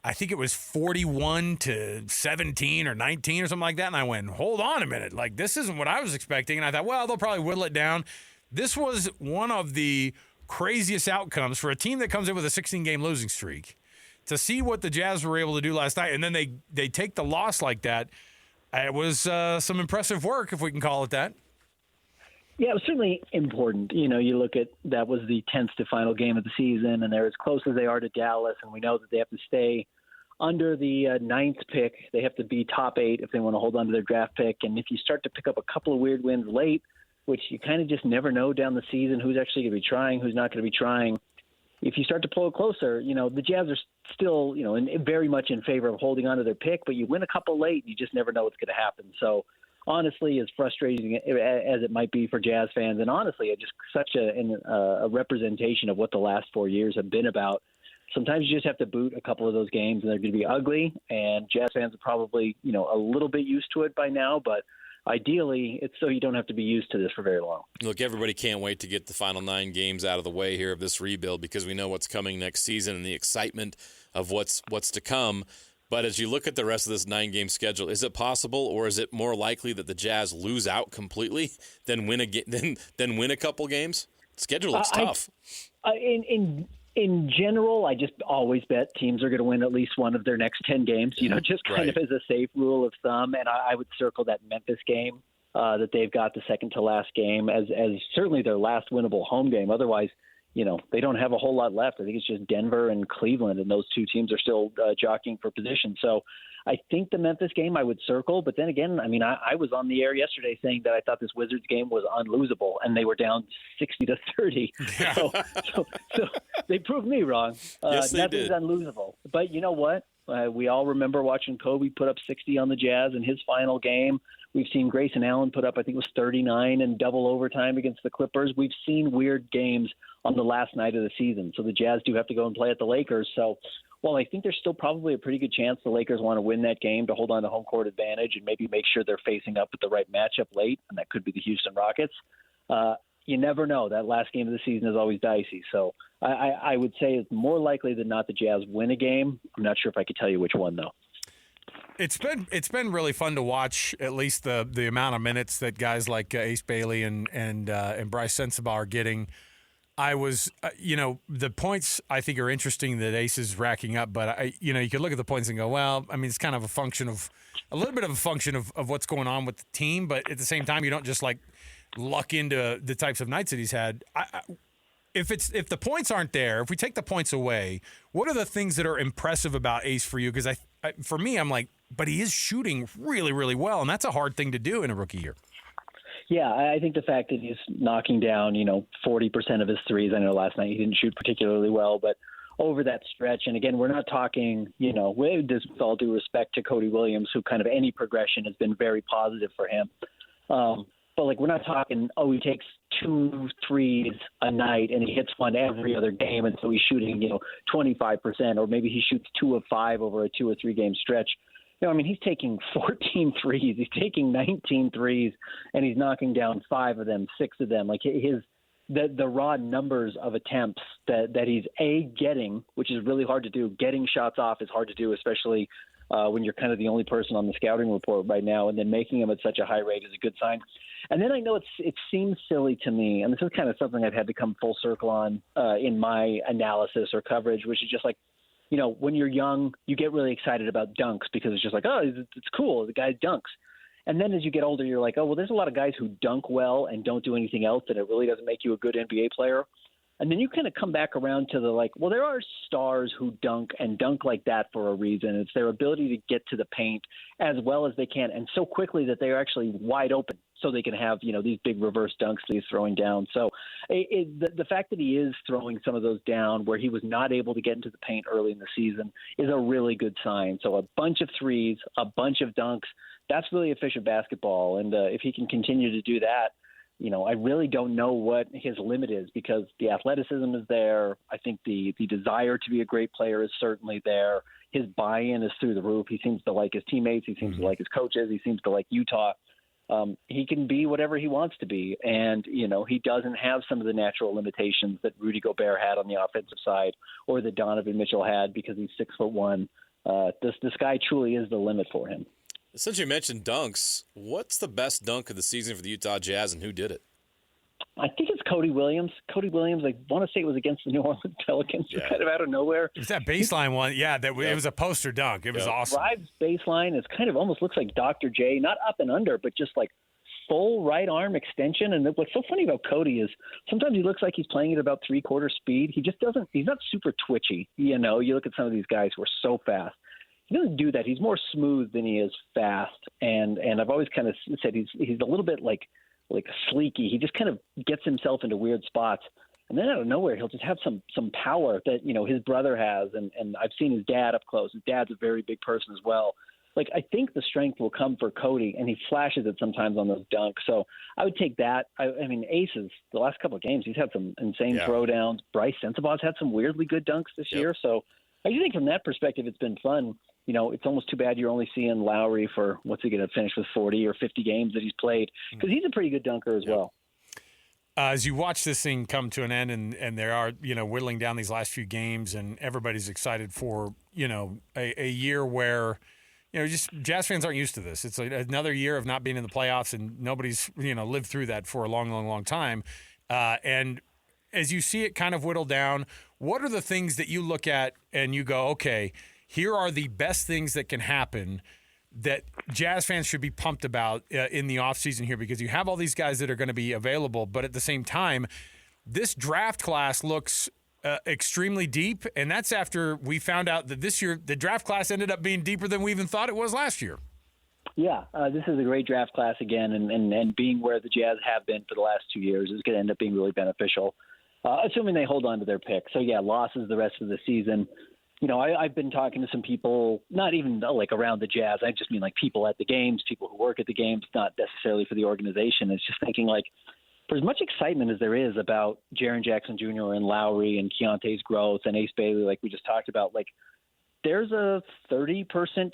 I think it was 41-17 or 19 or something like that. And I went, hold on a minute. This isn't what I was expecting. And I thought, well, they'll probably whittle it down. This was one of the craziest outcomes for a team that comes in with a 16-game losing streak. To see what the Jazz were able to do last night, and then they take the loss like that, it was some impressive work, if we can call it that. Yeah, it was certainly important. You look at that was the 10th to final game of the season, and they're as close as they are to Dallas, and we know that they have to stay under the 9th pick. They have to be top 8 if they want to hold on to their draft pick. And if you start to pick up a couple of weird wins late, which you kind of just never know down the season who's actually going to be trying, who's not going to be trying. If you start to pull it closer, the Jazz are still, very much in favor of holding on to their pick, but you win a couple late, and you just never know what's going to happen. So, honestly, as frustrating as it might be for Jazz fans, and honestly, it's just such a representation of what the last 4 years have been about. Sometimes you just have to boot a couple of those games, and they're going to be ugly, and Jazz fans are probably, a little bit used to it by now, but ideally, it's so you don't have to be used to this for very long. Look, everybody can't wait to get the final 9 games out of the way here of this rebuild because we know what's coming next season and the excitement of what's to come. But as you look at the rest of this 9-game schedule, is it possible, or is it more likely that the Jazz lose out completely than win a couple games? The schedule looks tough. In general, I just always bet teams are going to win at least one of their next 10 games, just kind of as a safe rule of thumb. And I would circle that Memphis game that they've got the second to last game as certainly their last winnable home game. Otherwise, they don't have a whole lot left. I think it's just Denver and Cleveland, and those two teams are still jockeying for position. So I think the Memphis game I would circle. But then again, I was on the air yesterday saying that I thought this Wizards game was unlosable, and they were down 60-30. Yeah. So they proved me wrong. Yes, they nothing's did. Unlosable. But you know what? We all remember watching Kobe put up 60 on the Jazz in his final game. We've seen Grayson Allen put up, I think it was 39 in double overtime against the Clippers. We've seen weird games on the last night of the season. So the Jazz do have to go and play at the Lakers. So while I think there's still probably a pretty good chance the Lakers want to win that game to hold on to home court advantage and maybe make sure they're facing up with the right matchup late, and that could be the Houston Rockets. You never know. That last game of the season is always dicey. So I would say it's more likely than not the Jazz win a game. I'm not sure if I could tell you which one, though. It's been really fun to watch, at least the amount of minutes that guys like Ace Bailey and Bryce Sensabaugh are getting. I was, the points I think are interesting that Ace is racking up, but you could look at the points and go, well, I mean, it's kind of a little bit of a function of what's going on with the team, but at the same time, you don't just like luck into the types of nights that he's had. If the points aren't there, if we take the points away, what are the things that are impressive about Ace for you? Because for me, I'm like, but he is shooting really, really well, and that's a hard thing to do in a rookie year. Yeah, I think the fact that he's knocking down, 40% of his threes. I know last night he didn't shoot particularly well, but over that stretch, and again, we're not talking, with all due respect to Cody Williams, who kind of any progression has been very positive for him. But like, we're not talking, he takes 2 threes a night and he hits one every other game, and so he's shooting, 25%, or maybe he shoots 2 of 5 over a 2 or 3 game stretch. He's taking 14 threes, he's taking 19 threes, and he's knocking down 5 of them, 6 of them. Like the raw numbers of attempts that he's getting, which is really hard to do. Getting shots off is hard to do, especially when you're kind of the only person on the scouting report right now, and then making them at such a high rate is a good sign. And then I know it seems silly to me, and this is kind of something I've had to come full circle on in my analysis or coverage, which is just like, when you're young, you get really excited about dunks because it's just like, it's cool, the guy dunks. And then as you get older, you're like, well, there's a lot of guys who dunk well and don't do anything else, and it really doesn't make you a good NBA player. And then you kind of come back around to there are stars who dunk and dunk like that for a reason. It's their ability to get to the paint as well as they can, and so quickly that they're actually wide open, so they can have, these big reverse dunks that he's throwing down. So the fact that he is throwing some of those down where he was not able to get into the paint early in the season is a really good sign. So a bunch of threes, a bunch of dunks, that's really efficient basketball. And if he can continue to do that, I really don't know what his limit is, because the athleticism is there. I think the desire to be a great player is certainly there. His buy-in is through the roof. He seems to like his teammates. He seems to like his coaches. He seems to like Utah. He can be whatever he wants to be. And, he doesn't have some of the natural limitations that Rudy Gobert had on the offensive side, or that Donovan Mitchell had, because he's 6'1". This guy truly is the limit for him. Since you mentioned dunks, what's the best dunk of the season for the Utah Jazz, and who did it? I think it's Cody Williams. Cody Williams, I want to say it was against the New Orleans Pelicans, kind of out of nowhere. It was that baseline one. Yeah, it was a poster dunk. It was awesome. Drives baseline. It's kind of almost looks like Dr. J, not up and under, but just like full right arm extension. And what's so funny about Cody is sometimes he looks like he's playing at about 3/4 speed. He just doesn't – he's not super twitchy. You look at some of these guys who are so fast. He doesn't do that. He's more smooth than he is fast. And I've always kind of said he's a little bit like sleeky. He just kind of gets himself into weird spots. And then out of nowhere, he'll just have some power that, his brother has. And I've seen his dad up close. His dad's a very big person as well. Like, I think the strength will come for Cody, and he flashes it sometimes on those dunks. So I would take that. I mean, Aces, the last couple of games, he's had some insane throwdowns. Bryce Sensabaugh's had some weirdly good dunks this year. So I do think from that perspective, it's been fun. It's almost too bad you're only seeing Lowry for, what's he going to finish with, 40 or 50 games that he's played, because he's a pretty good dunker as well. As you watch this thing come to an end, and there are, whittling down these last few games, and everybody's excited for, a year where, just Jazz fans aren't used to this. It's another year of not being in the playoffs, and nobody's, lived through that for a long, long, long time. And as you see it kind of whittle down, what are the things that you look at and you go, okay, here are the best things that can happen that Jazz fans should be pumped about in the offseason here, because you have all these guys that are going to be available, but at the same time, this draft class looks extremely deep, and that's after we found out that this year the draft class ended up being deeper than we even thought it was last year. Yeah, this is a great draft class again, and being where the Jazz have been for the last 2 years is going to end up being really beneficial, assuming they hold on to their pick. So, losses the rest of the season. I've been talking to some people, not even like around the Jazz. I just mean like people at the games, people who work at the games, not necessarily for the organization. It's just thinking like, for as much excitement as there is about Jaren Jackson Jr. and Lowry and Keontae's growth and Ace Bailey, like we just talked about, like there's a 30%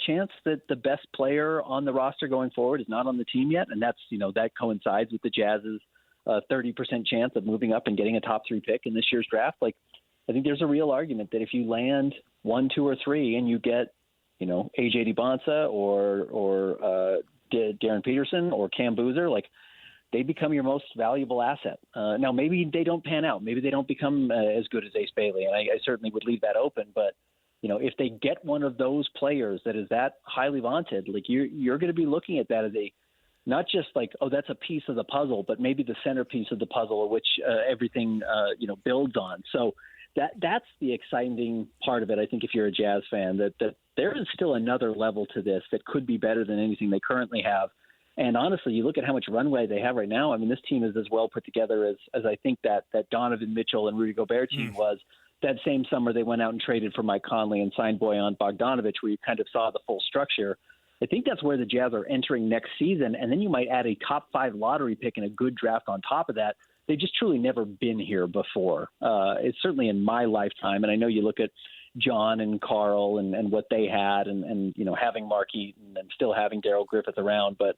chance that the best player on the roster going forward is not on the team yet, and that's, that coincides with the Jazz's 30% chance of moving up and getting a top 3 pick in this year's draft. Like, I think there's a real argument that if you land 1, 2, or 3 and you get, AJ DeBonsa or Darren Peterson or Cam Boozer, like, they become your most valuable asset. Now, maybe they don't pan out. Maybe they don't become as good as Ace Bailey, and I certainly would leave that open. But, if they get one of those players that is that highly vaunted, like, you're going to be looking at that as not just like, oh, that's a piece of the puzzle, but maybe the centerpiece of the puzzle, which everything, builds on. So that's the exciting part of it, I think, if you're a Jazz fan, that there is still another level to this that could be better than anything they currently have. And honestly, you look at how much runway they have right now. I mean, this team is as well put together as I think that Donovan Mitchell and Rudy Gobert team was. That same summer, they went out and traded for Mike Conley and signed Bojan Bogdanovic, where you kind of saw the full structure. I think that's where the Jazz are entering next season, and then you might add a top 5 lottery pick and a good draft on top of that. They've just truly never been here before. It's certainly in my lifetime, and I know you look at John and Carl and what they had, and having Mark Eaton and still having Darrell Griffith around, but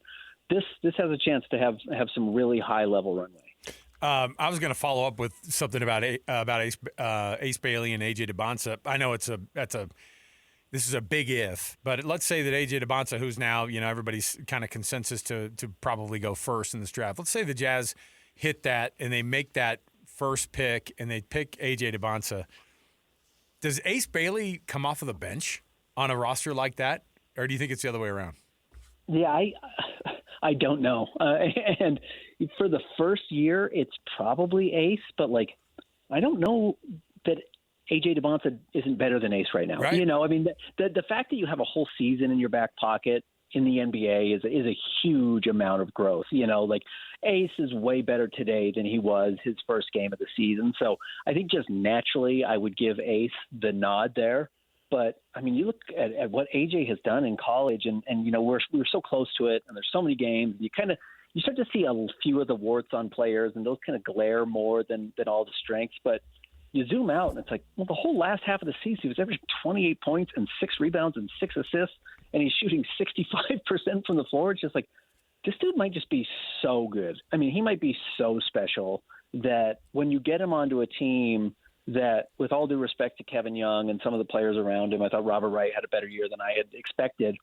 this has a chance to have some really high level runway. I was going to follow up with something about Ace Bailey and AJ DeBonsa. I know this is a big if, but let's say that AJ DeBonsa, who's now everybody's kind of consensus to probably go first in this draft. Let's say the Jazz hit that and they make that first pick and they pick AJ DeBonsa. Does Ace Bailey come off of the bench on a roster like that, or do you think it's the other way around? Yeah, I don't know. And for the first year, it's probably Ace, but I don't know that AJ DeBonsa isn't better than Ace right now. Right. I mean, the fact that you have a whole season in your back pocket in the NBA is a huge amount of growth. Ace is way better today than he was his first game of the season. So I think just naturally I would give Ace the nod there. But, I mean, you look at what AJ has done in college, and we're so close to it, and there's so many games. You start to see a few of the warts on players, and those kind of glare more than all the strengths. But you zoom out, and it's like, well, the whole last half of the season, he was averaging 28 points and 6 rebounds and 6 assists, and he's shooting 65% from the floor. It's just like, this dude might just be so good. I mean, he might be so special that when you get him onto a team that, with all due respect to Kevin Young and some of the players around him, I thought Robert Wright had a better year than I had expected.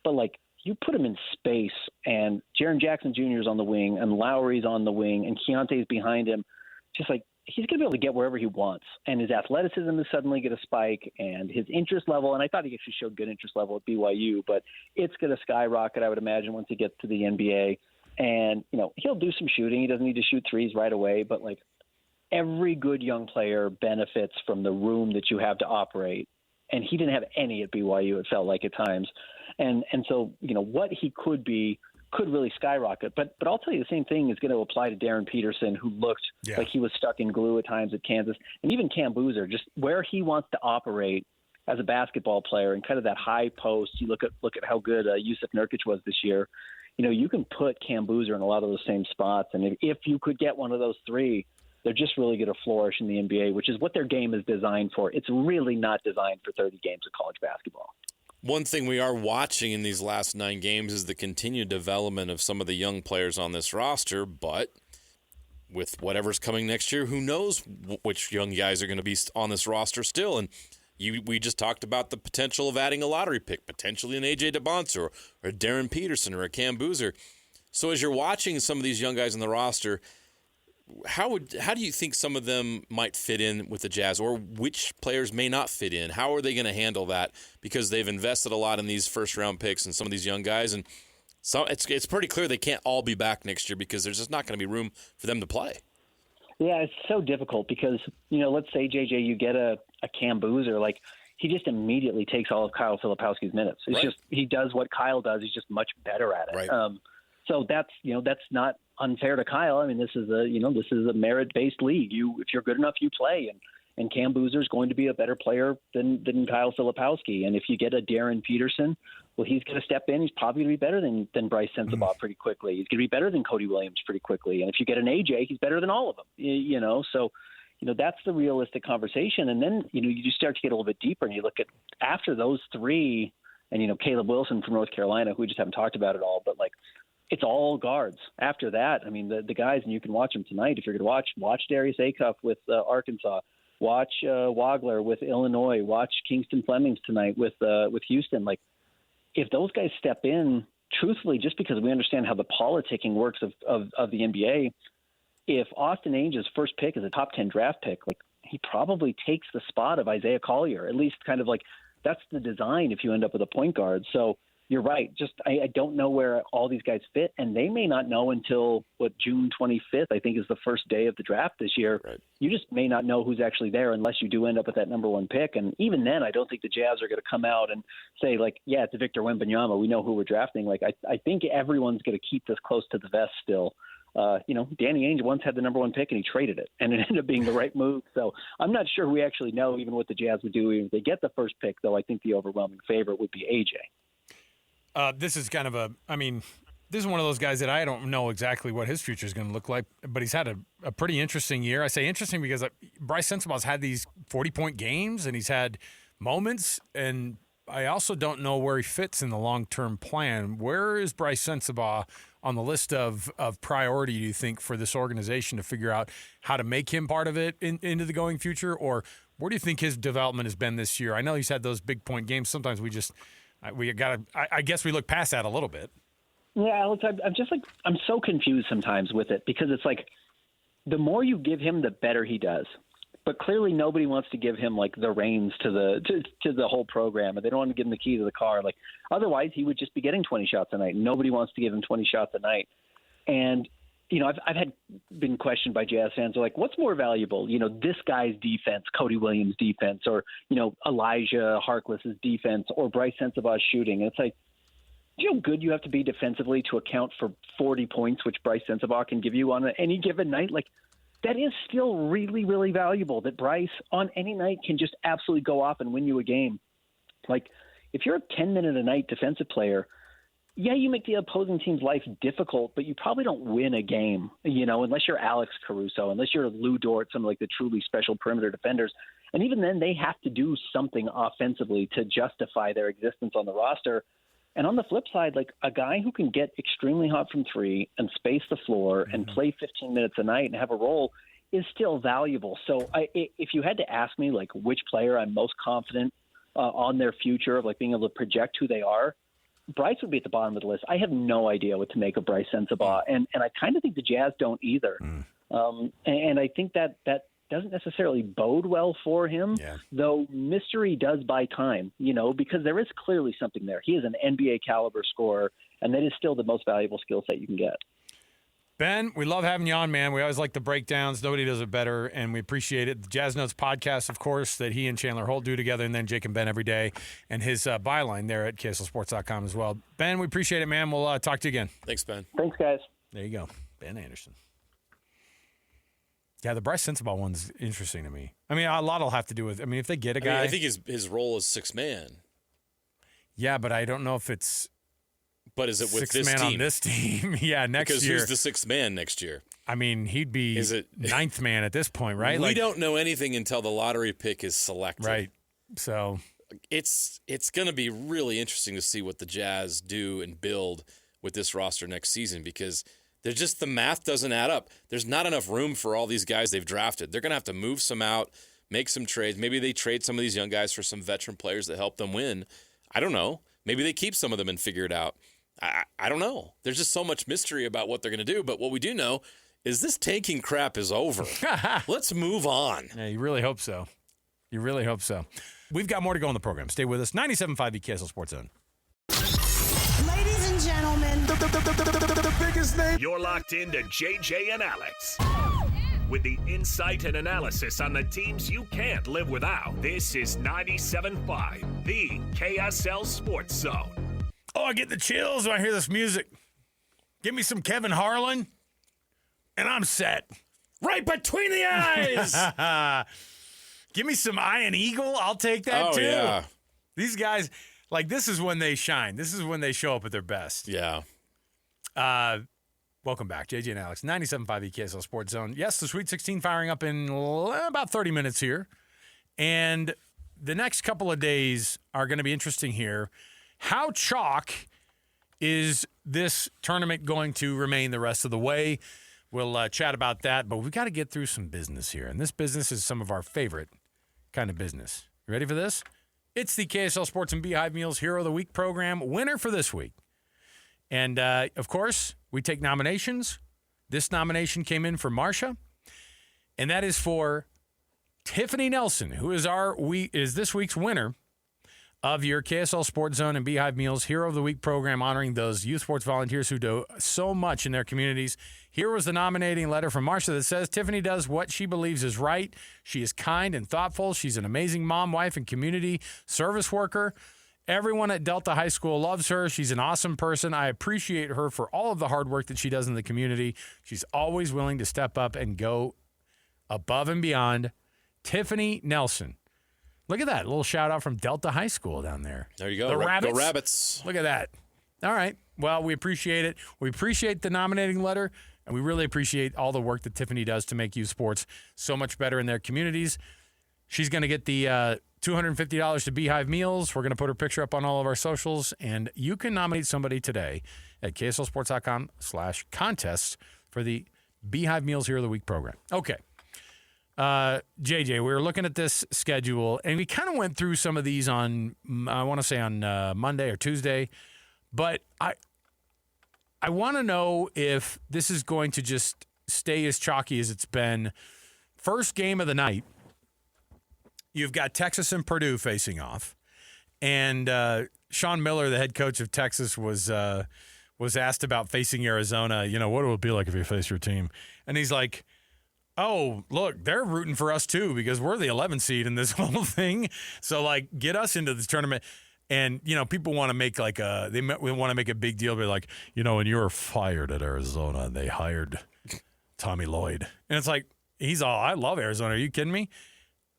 But, you put him in space, and Jaren Jackson Jr. is on the wing, and Lowry's on the wing, and Keontae's behind him. Just he's going to be able to get wherever he wants. And his athleticism is suddenly going to spike, and his interest level, and I thought he actually showed good interest level at BYU, but it's going to skyrocket, I would imagine, once he gets to the NBA. And, he'll do some shooting. He doesn't need to shoot threes right away, but, every good young player benefits from the room that you have to operate. And he didn't have any at BYU, it felt like at times. And so, what he could be could really skyrocket. But I'll tell you, the same thing is going to apply to Darren Peterson, who looked like he was stuck in glue at times at Kansas. And even Cam Boozer, just where he wants to operate as a basketball player and kind of that high post. You look at how good Yusuf Nurkic was this year. You can put Cam Boozer in a lot of those same spots. And if you could get one of those three, they're just really going to flourish in the NBA, which is what their game is designed for. It's really not designed for 30 games of college basketball. One thing we are watching in these last 9 games is the continued development of some of the young players on this roster, but with whatever's coming next year, who knows which young guys are going to be on this roster still. And we just talked about the potential of adding a lottery pick, potentially an AJ DeBonsa or a Darren Peterson or a Cam Boozer. So as you're watching some of these young guys on the roster, how do you think some of them might fit in with the Jazz, or which players may not fit in? How are they going to handle that? Because they've invested a lot in these first-round picks and some of these young guys, and so it's pretty clear they can't all be back next year because there's just not going to be room for them to play. Yeah, it's so difficult because, let's say, JJ, you get a Cam Boozer, he just immediately takes all of Kyle Filipowski's minutes. It's just he does what Kyle does. He's just much better at it. Right. So that's not unfair to Kyle. I mean, this is a merit-based league. If you're good enough, you play, and Cam Boozer is going to be a better player than Kyle Filipowski. And if you get a Darren Peterson, well, he's going to step in. He's probably going to be better than Bryce Sensabaugh pretty quickly. He's going to be better than Cody Williams pretty quickly. And if you get an AJ, he's better than all of them. So that's the realistic conversation. And then, you just start to get a little bit deeper and you look at after those three and, Caleb Wilson from North Carolina, who we just haven't talked about at all, but it's all guards. After that, I mean, the guys, and you can watch them tonight if you're going to watch Darius Acuff with Arkansas, watch Wagler with Illinois, watch Kingston Flemings tonight with Houston. If those guys step in, truthfully, just because we understand how the politicking works of the NBA, if Austin Ainge's first pick is a top 10 draft pick, he probably takes the spot of Isaiah Collier, at least kind of that's the design if you end up with a point guard. So you're right. Just I don't know where all these guys fit, and they may not know until June 25th, I think is the first day of the draft this year. Right. You just may not know who's actually there unless you do end up with that number one pick. And even then, I don't think the Jazz are going to come out and say yeah, it's Victor Wembanyama. We know who we're drafting. I think everyone's going to keep this close to the vest still. Danny Ainge once had the number one pick and he traded it, and it ended up being the right move. So I'm not sure we actually know even what the Jazz would do even if they get the first pick, though I think the overwhelming favorite would be AJ. This is kind of this is one of those guys that I don't know exactly what his future is going to look like, but he's had a pretty interesting year. I say interesting because Bryce Sensabaugh's had these 40-point games and he's had moments, and I also don't know where he fits in the long-term plan. Where is Bryce Sensabaugh on the list of priority, do you think, for this organization to figure out how to make him part of it into the going future? Or where do you think his development has been this year? I know he's had those big point games. Sometimes I guess we look past that a little bit. Yeah, Alex, I'm just I'm so confused sometimes with it because it's the more you give him, the better he does. But clearly nobody wants to give him the reins to the whole program, and they don't want to give him the key to the car. Otherwise he would just be getting 20 shots a night. Nobody wants to give him 20 shots a night. And I've been questioned by Jazz fans. They're what's more valuable? This guy's defense, Cody Williams' defense, or Elijah Harkless's defense, or Bryce Sensabaugh's shooting. And it's do you know how good you have to be defensively to account for 40 points, which Bryce Sensabaugh can give you on any given night? That is still really, really valuable that Bryce on any night can just absolutely go off and win you a game. If you're a 10-minute-a-night defensive player, yeah, you make the opposing team's life difficult, but you probably don't win a game, unless you're Alex Caruso, unless you're Lou Dort, some of the truly special perimeter defenders. And even then, they have to do something offensively to justify their existence on the roster. And on the flip side, a guy who can get extremely hot from three and space the floor and play 15 minutes a night and have a role is still valuable. So if you had to ask me, which player I'm most confident on their future of being able to project who they are, Bryce would be at the bottom of the list. I have no idea what to make of Bryce Sensabaugh, and I kind of think the Jazz don't either. And I think that doesn't necessarily bode well for him, though mystery does buy time, because there is clearly something there. He is an NBA caliber scorer, and that is still the most valuable skill set you can get. Ben, we love having you on, man. We always like the breakdowns. Nobody does it better, and we appreciate it. The Jazz Notes podcast, of course, that he and Chandler Holt do together, and then Jake and Ben every day, and his byline there at KSLSports.com as well. Ben, we appreciate it, man. We'll talk to you again. Thanks, Ben. Thanks, guys. There you go. Ben Anderson. Yeah, the Bryce Sensabaugh one's interesting to me. I mean, a lot will have to do with, if they get a guy. I think his role is sixth man. Yeah, but I don't know if it's. But is it with sixth this man team? on this team? Yeah, next because year. Because who's the sixth man next year? He'd be ninth man at this point, right? We don't know anything until the lottery pick is selected. Right. So it's going to be really interesting to see what the Jazz do and build with this roster next season, because the math doesn't add up. There's not enough room for all these guys they've drafted. They're going to have to move some out, make some trades. Maybe they trade some of these young guys for some veteran players that help them win. I don't know. Maybe they keep some of them and figure it out. I don't know. There's just so much mystery about what they're going to do. But what we do know is this tanking crap is over. Let's move on. Yeah, you really hope so. You really hope so. We've got more to go in the program. Stay with us. 97.5 KSL Sports Zone. Ladies and gentlemen, the biggest name. You're locked into JJ and Alex. With the insight and analysis on the teams you can't live without. This is 97.5, the KSL Sports Zone. Oh, I get the chills when I hear this music. Give me some Kevin Harlan, and I'm set. Right between the eyes. Give me some Iron Eagle. I'll take that, too. Yeah. These guys, this is when they shine. This is when they show up at their best. Yeah. Welcome back. JJ and Alex, 97.5 EKSL Sports Zone. Yes, the Sweet 16 firing up in about 30 minutes here. And the next couple of days are going to be interesting here. How chalk is this tournament going to remain the rest of the way? We'll chat about that, but we've got to get through some business here. And this business is some of our favorite kind of business. You ready for this? It's the KSL Sports and Beehive Meals Hero of the Week program winner for this week. And, of course, we take nominations. This nomination came in for Marcia, and that is for Tiffany Nelson, who is this week's winner of your KSL Sports Zone and Beehive Meals Hero of the Week program, honoring those youth sports volunteers who do so much in their communities. Here was the nominating letter from Marcia that says, Tiffany does what she believes is right. She is kind and thoughtful. She's an amazing mom, wife, and community service worker. Everyone at Delta High School loves her. She's an awesome person. I appreciate her for all of the hard work that she does in the community. She's always willing to step up and go above and beyond. Tiffany Nelson. Look at that. A little shout out from Delta High School down there. There you go. The Rabbits. Go Rabbits. Look at that. All right. Well, we appreciate it. We appreciate the nominating letter, and we really appreciate all the work that Tiffany does to make youth sports so much better in their communities. She's going to get the $250 to Beehive Meals. We're going to put her picture up on all of our socials, and you can nominate somebody today at KSLSports.com/contests for the Beehive Meals Hero of the Week program. Okay. JJ, we were looking at this schedule, and we kind of went through some of these on, I want to say on Monday or Tuesday, but I want to know if this is going to just stay as chalky as it's been. First game of the night, you've got Texas and Purdue facing off, and Sean Miller, the head coach of Texas, was asked about facing Arizona. You know, what will it be like if you face your team? And he's like, oh, look, they're rooting for us too because we're the 11th seed in this whole thing. So, like, get us into this tournament. And, you know, people want to make we want to make a big deal. Be like, you know, and you were fired at Arizona and they hired Tommy Lloyd. And it's like, I love Arizona. Are you kidding me?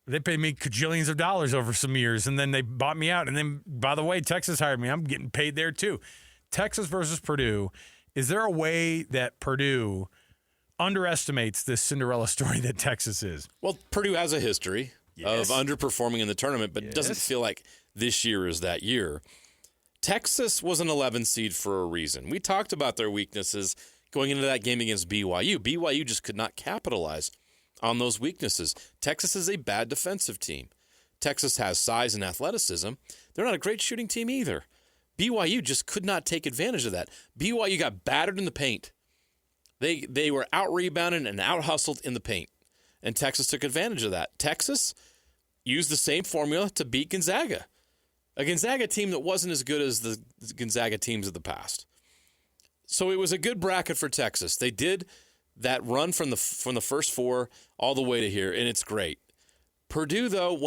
They paid me cajillions of dollars over some years, and then they bought me out. And then, by the way, Texas hired me. I'm getting paid there too. Texas versus Purdue. Is there a way that Purdue underestimates this Cinderella story that Texas is? Well, Purdue has a history of underperforming in the tournament, but it doesn't feel like this year is that year. Texas was an 11 seed for a reason. We talked about their weaknesses going into that game against BYU. BYU just could not capitalize on those weaknesses. Texas is a bad defensive team. Texas has size and athleticism. They're not a great shooting team either. BYU just could not take advantage of that. BYU got battered in the paint. They were out-rebounded and out-hustled in the paint, and Texas took advantage of that. Texas used the same formula to beat Gonzaga, a Gonzaga team that wasn't as good as the Gonzaga teams of the past. So it was a good bracket for Texas. They did that run from the first four all the way to here, and it's great. Purdue, though,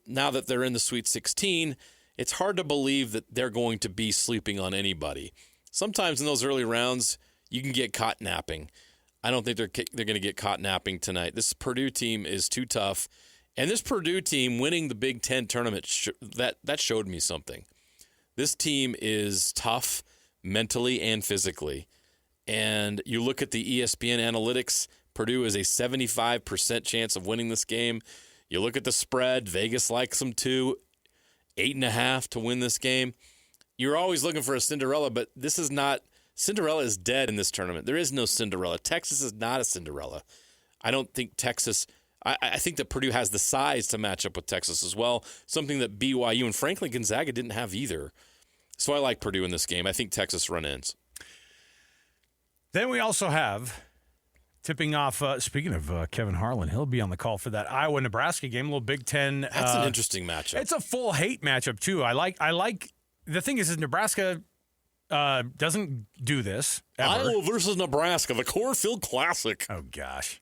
now that they're in the Sweet 16, it's hard to believe that they're going to be sleeping on anybody. Sometimes in those early rounds, you can get caught napping. I don't think they're going to get caught napping tonight. This Purdue team is too tough. And this Purdue team winning the Big Ten tournament, that showed me something. This team is tough mentally and physically. And you look at the ESPN analytics, Purdue is a 75% chance of winning this game. You look at the spread, Vegas likes them too, 8.5 to win this game. You're always looking for a Cinderella, but this is not. Cinderella is dead in this tournament. There is no Cinderella. Texas is not a Cinderella. I don't think Texas – I think that Purdue has the size to match up with Texas as well, something that BYU and, frankly, Gonzaga didn't have either. So I like Purdue in this game. I think Texas run-ins. Then we also have tipping off speaking of Kevin Harlan, he'll be on the call for that Iowa-Nebraska game, a little Big Ten. That's an interesting matchup. It's a full hate matchup, too. I like the thing is Nebraska – doesn't do this ever. Iowa versus Nebraska, the Cornfield Classic. Oh, gosh.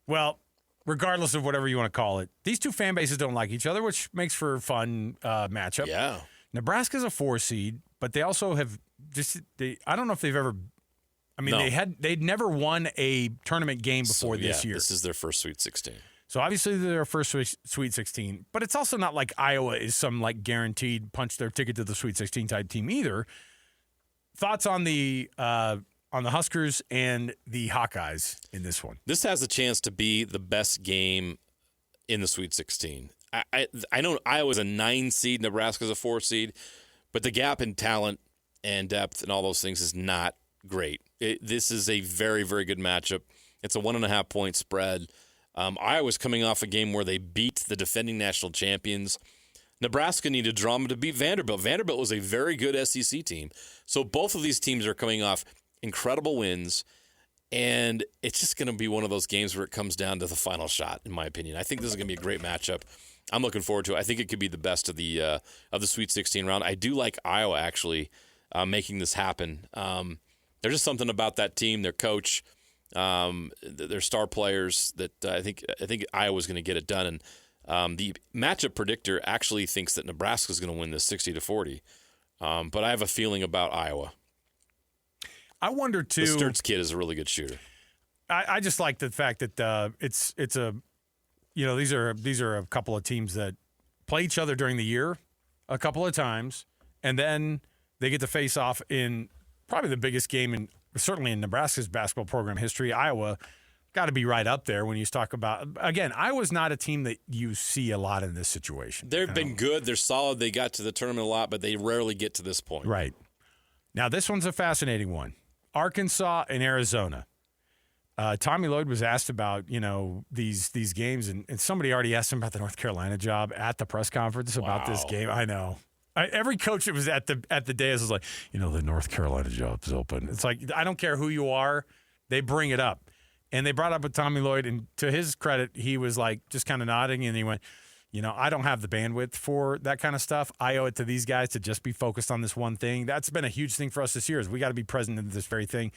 Well, regardless of whatever you want to call it, these two fan bases don't like each other, which makes for a fun matchup. Yeah. Nebraska's a 4 seed, but they also have I don't know if they've ever – I mean, they'd never won a tournament game before this year. This is their first Sweet 16. So obviously they're their first Sweet 16, but it's also not like Iowa is some like guaranteed punch their ticket to the Sweet 16 type team either. Thoughts on the on the Huskers and the Hawkeyes in this one. This has a chance to be the best game in the Sweet 16. I know Iowa's a 9 seed, Nebraska's a 4 seed, but the gap in talent and depth and all those things is not great. This is a very, very good matchup. It's a 1.5 point spread. Iowa's coming off a game where they beat the defending national champions. Nebraska needed drama to beat Vanderbilt. Vanderbilt was a very good SEC team. So both of these teams are coming off incredible wins, and it's just going to be one of those games where it comes down to the final shot, in my opinion. I think this is going to be a great matchup. I'm looking forward to it. I think it could be the best of the Sweet 16 round. I do like Iowa actually making this happen. There's just something about that team, their coach, their star players that I think Iowa's going to get it done. And the matchup predictor actually thinks that Nebraska's going to win this 60-40. But I have a feeling about Iowa. I wonder too. The Sturts kid is a really good shooter. I just like the fact that it's a, these are a couple of teams that play each other during the year a couple of times, and then they get to face off in probably the biggest game certainly in Nebraska's basketball program history. Iowa got to be right up there when you talk about, again, Iowa's not a team that you see a lot in this situation. They've been good. They're solid. They got to the tournament a lot, but they rarely get to this point. Right. Now, this one's a fascinating one. Arkansas and Arizona. Tommy Lloyd was asked about, these games, and somebody already asked him about the North Carolina job at the press conference about this game. I know. Every coach that was at the day was like, the North Carolina job's open. It's like, I don't care who you are, they bring it up. And they brought up with Tommy Lloyd, and to his credit, he was like just kind of nodding, and he went, I don't have the bandwidth for that kind of stuff. I owe it to these guys to just be focused on this one thing. That's been a huge thing for us this year is we got to be present in this very thing.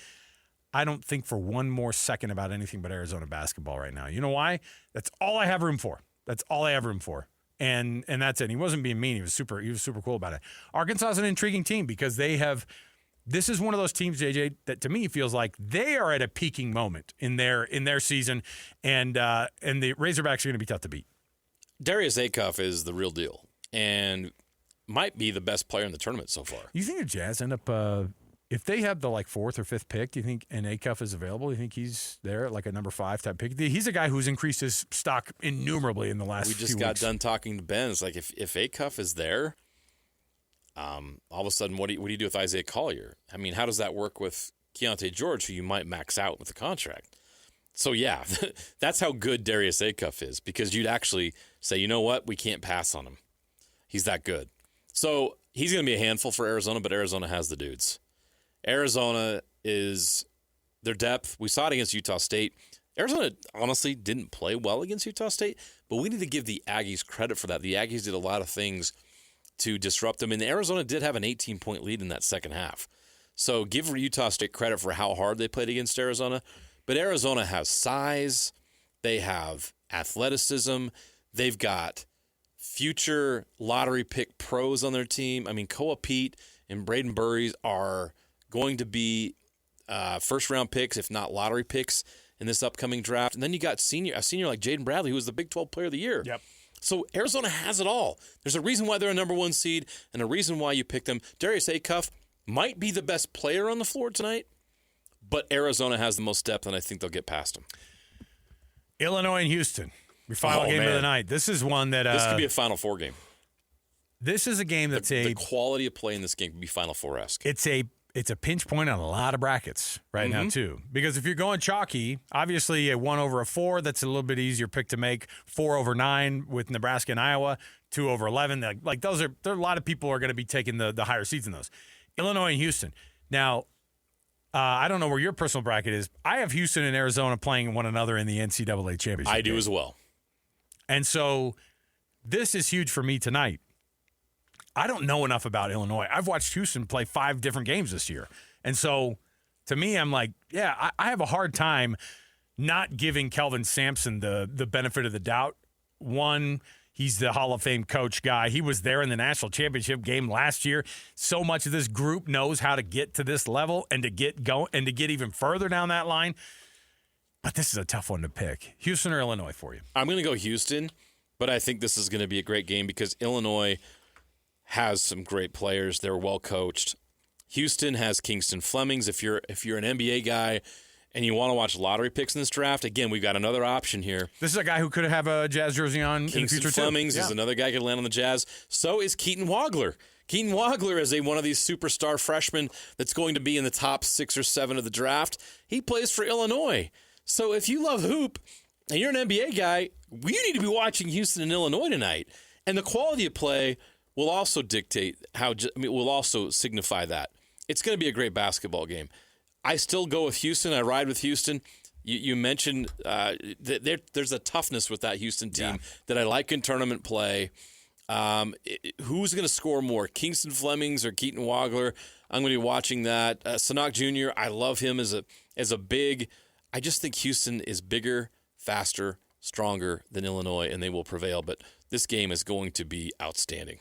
I don't think for one more second about anything but Arizona basketball right now. You know why? That's all I have room for. And that's it. He wasn't being mean. He was super cool about it. Arkansas is an intriguing team because this is one of those teams, JJ, that to me feels like they are at a peaking moment in their season, and the Razorbacks are going to be tough to beat. Darius Acuff is the real deal and might be the best player in the tournament so far. You think the Jazz end up if they have the 4th or 5th pick, do you think an Acuff is available? Do you think he's there at a number 5 type pick? He's a guy who's increased his stock innumerably in the last few weeks. We just got done talking to Ben. It's like if Acuff is there, all of a sudden, what do you do with Isaiah Collier? I mean, how does that work with Keontae George, who you might max out with the contract? So, yeah, that's how good Darius Acuff is, because you'd actually say, you know what, we can't pass on him. He's that good. So he's going to be a handful for Arizona, but Arizona has the dudes. Arizona is their depth. We saw it against Utah State. Arizona honestly didn't play well against Utah State, but we need to give the Aggies credit for that. The Aggies did a lot of things to disrupt them, and Arizona did have an 18-point lead in that second half. So give Utah State credit for how hard they played against Arizona. But Arizona has size. They have athleticism. They've got future lottery pick pros on their team. I mean, Koa Pete and Braden Burries are going to be first-round picks, if not lottery picks, in this upcoming draft. And then you got a senior like Jaden Bradley, who was the Big 12 Player of the Year. Yep. So Arizona has it all. There's a reason why they're a number 1 seed and a reason why you picked them. Darius Acuff might be the best player on the floor tonight, but Arizona has the most depth, and I think they'll get past them. Illinois and Houston, your final game of the night. This is one that this could be a Final Four game. This is a game that's the quality of play in this game could be Final Four-esque. It's a pinch point on a lot of brackets right now, too. Because if you're going chalky, obviously a 1 over a 4, that's a little bit easier pick to make. 4 over 9 with Nebraska and Iowa. 2 over 11. There are a lot of people are going to be taking the higher seeds in those. Illinois and Houston. Now, I don't know where your personal bracket is. I have Houston and Arizona playing one another in the NCAA championship. I do as well. And so this is huge for me tonight. I don't know enough about Illinois. I've watched Houston play 5 different games this year. And so to me, I'm like, yeah, I have a hard time not giving Kelvin Sampson the benefit of the doubt. One, he's the Hall of Fame coach guy. He was there in the national championship game last year. So much of this group knows how to get to this level and to get going and to get even further down that line. But this is a tough one to pick. Houston or Illinois for you? I'm going to go Houston, but I think this is going to be a great game because Illinois has some great players. They're well coached. Houston has Kingston Flemings. If you're an NBA guy and you want to watch lottery picks in this draft, again, we've got another option here. This is a guy who could have a Jazz jersey on in the Kingston future, Flemings too. is another guy who could land on the Jazz. So is Keaton Wagler. Keaton Wagler is one of these superstar freshmen that's going to be in the top 6 or 7 of the draft. He plays for Illinois. So if you love hoop and you're an NBA guy, you need to be watching Houston and Illinois tonight. And the quality of play will also dictate will also signify that. It's going to be a great basketball game. I still go with Houston. I ride with Houston. You mentioned there's a toughness with that Houston team that I like in tournament play. Who's going to score more, Kingston Flemings or Keaton Wagler? I'm going to be watching that. Sanok Jr., I love him as a big. I just think Houston is bigger, faster, stronger than Illinois, and they will prevail. But this game is going to be outstanding.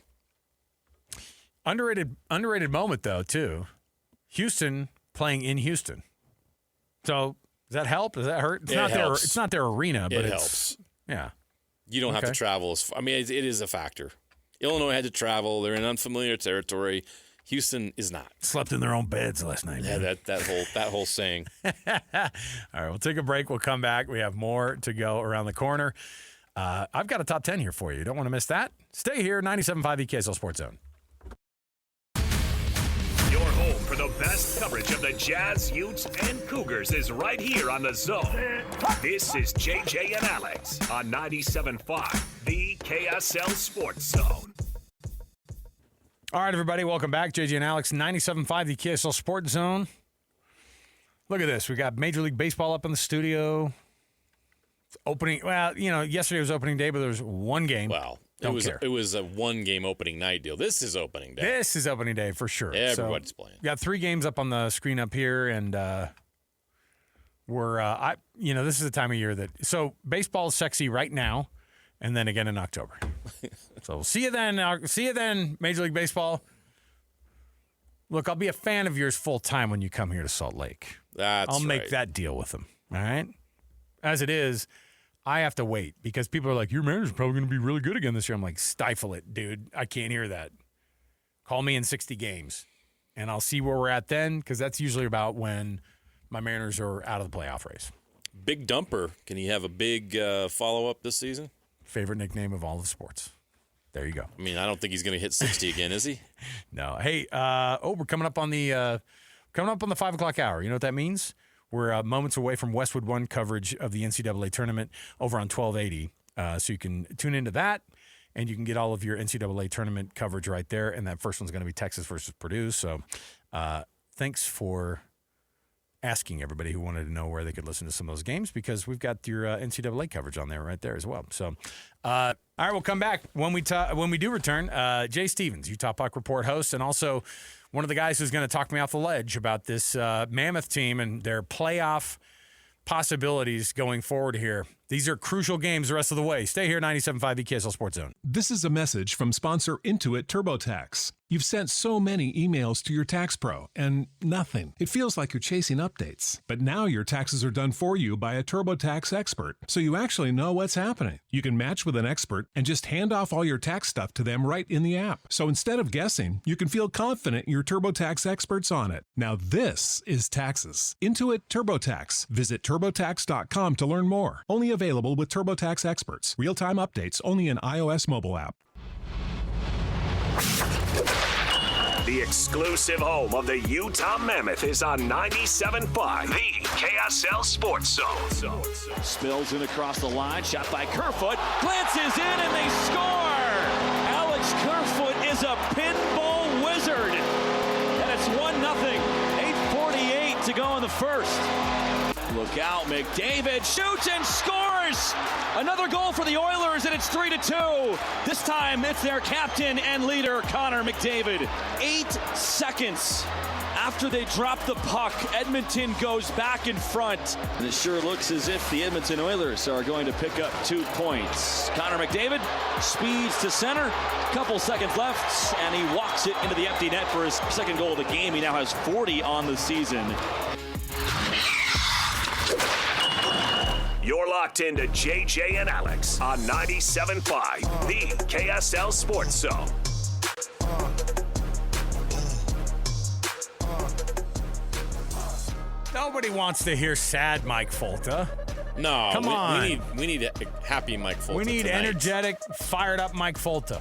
Underrated moment, though, too. Houston playing in Houston. So does that help? Does that hurt? It's not their arena, but it helps. Yeah. You don't have to travel as far. I mean, it is a factor. Illinois had to travel. They're in unfamiliar territory. Houston is not. Slept in their own beds last night. Yeah, that whole saying. All right, we'll take a break. We'll come back. We have more to go around the corner. I've got a top 10 here for you. You don't want to miss that? Stay here, 97.5 EKSL Sports Zone. Your home for the best coverage of the Jazz, Utes, and Cougars is right here on The Zone. This is JJ and Alex on 97.5, the KSL Sports Zone. All right, everybody, welcome back. JJ and Alex, 97.5, the KSL Sports Zone. Look at this. We got Major League Baseball up in the studio. Opening, yesterday was opening day, but there was one game. Wow. It was a one-game opening night deal. This is opening day. This is opening day for sure. Everybody's playing. We got 3 games up on the screen up here, and this is the time of year so baseball is sexy right now, and then again in October. So we'll see you then. See you then, Major League Baseball. Look, I'll be a fan of yours full time when you come here to Salt Lake. I'll make that deal with them. All right. As it is, I have to wait because people are like, your manager's probably going to be really good again this year. I'm like, stifle it, dude. I can't hear that. Call me in 60 games, and I'll see where we're at then because that's usually about when my Mariners are out of the playoff race. Big Dumper. Can he have a big follow-up this season? Favorite nickname of all of sports. There you go. I mean, I don't think he's going to hit 60 again, is he? No. Hey, we're coming up on the 5 o'clock hour. You know what that means? We're moments away from Westwood One coverage of the NCAA tournament over on 1280. So you can tune into that, and you can get all of your NCAA tournament coverage right there. And that first one's going to be Texas versus Purdue. So thanks for asking everybody who wanted to know where they could listen to some of those games because we've got your NCAA coverage on there right there as well. So, all right, we'll come back when we do return. Jay Stevens, Utah Puck Report host, and also one of the guys who's going to talk me off the ledge about this Mammoth team and their playoff possibilities going forward here. These are crucial games the rest of the way. Stay here, 97.5 EKSL Sports Zone. This is a message from sponsor Intuit TurboTax. You've sent so many emails to your tax pro and nothing. It feels like you're chasing updates. But now your taxes are done for you by a TurboTax expert, so you actually know what's happening. You can match with an expert and just hand off all your tax stuff to them right in the app. So instead of guessing, you can feel confident your TurboTax expert's on it. Now this is taxes. Intuit TurboTax. Visit TurboTax.com to learn more. Only available with TurboTax experts. Real-time updates only in iOS mobile app. The exclusive home of the Utah Mammoth is on 97.5, the KSL Sports Zone. Spills in across the line, shot by Kerfoot, glances in and they score! Alex Kerfoot is a pinball wizard, and it's 1-0, 8:48 to go in the first. Look out, McDavid shoots and scores! Another goal for the Oilers, and it's 3-2. This time, it's their captain and leader, Connor McDavid. 8 seconds after they drop the puck, Edmonton goes back in front. And it sure looks as if the Edmonton Oilers are going to pick up 2 points. Connor McDavid speeds to center, couple seconds left, and he walks it into the empty net for his second goal of the game. He now has 40 on the season. You're locked into JJ and Alex on 97.5, the KSL Sports Zone. Nobody wants to hear sad Mike Folta. No, Come on. We need a happy Mike Folta. We need tonight. energetic, fired up Mike Folta.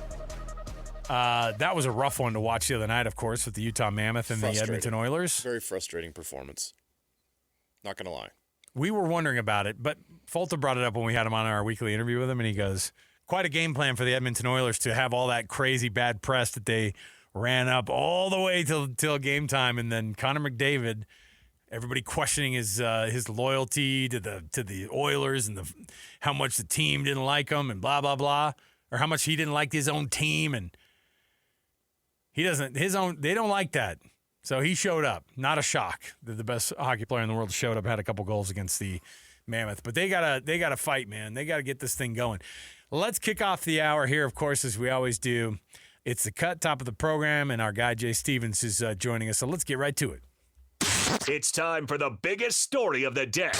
That was a rough one to watch the other night, of course, with the Utah Mammoth and the Edmonton Oilers. Very frustrating performance. Not going to lie. We were wondering about it, but Folta brought it up when we had him on our weekly interview with him, and he goes, quite a game plan for the Edmonton Oilers to have all that crazy bad press that they ran up all the way till game time, and then Connor McDavid, everybody questioning his loyalty to the Oilers and how much the team didn't like him and blah blah blah, or how much he didn't like his own team, and they don't like that. So he showed up. Not a shock that the best hockey player in the world showed up, had a couple goals against the Mammoth, but they gotta fight, man. They gotta get this thing going. Let's kick off the hour here, of course, as we always do. It's the cut, top of the program, and our guy Jay Stevens is joining us. So let's get right to it. It's time for the biggest story of the day.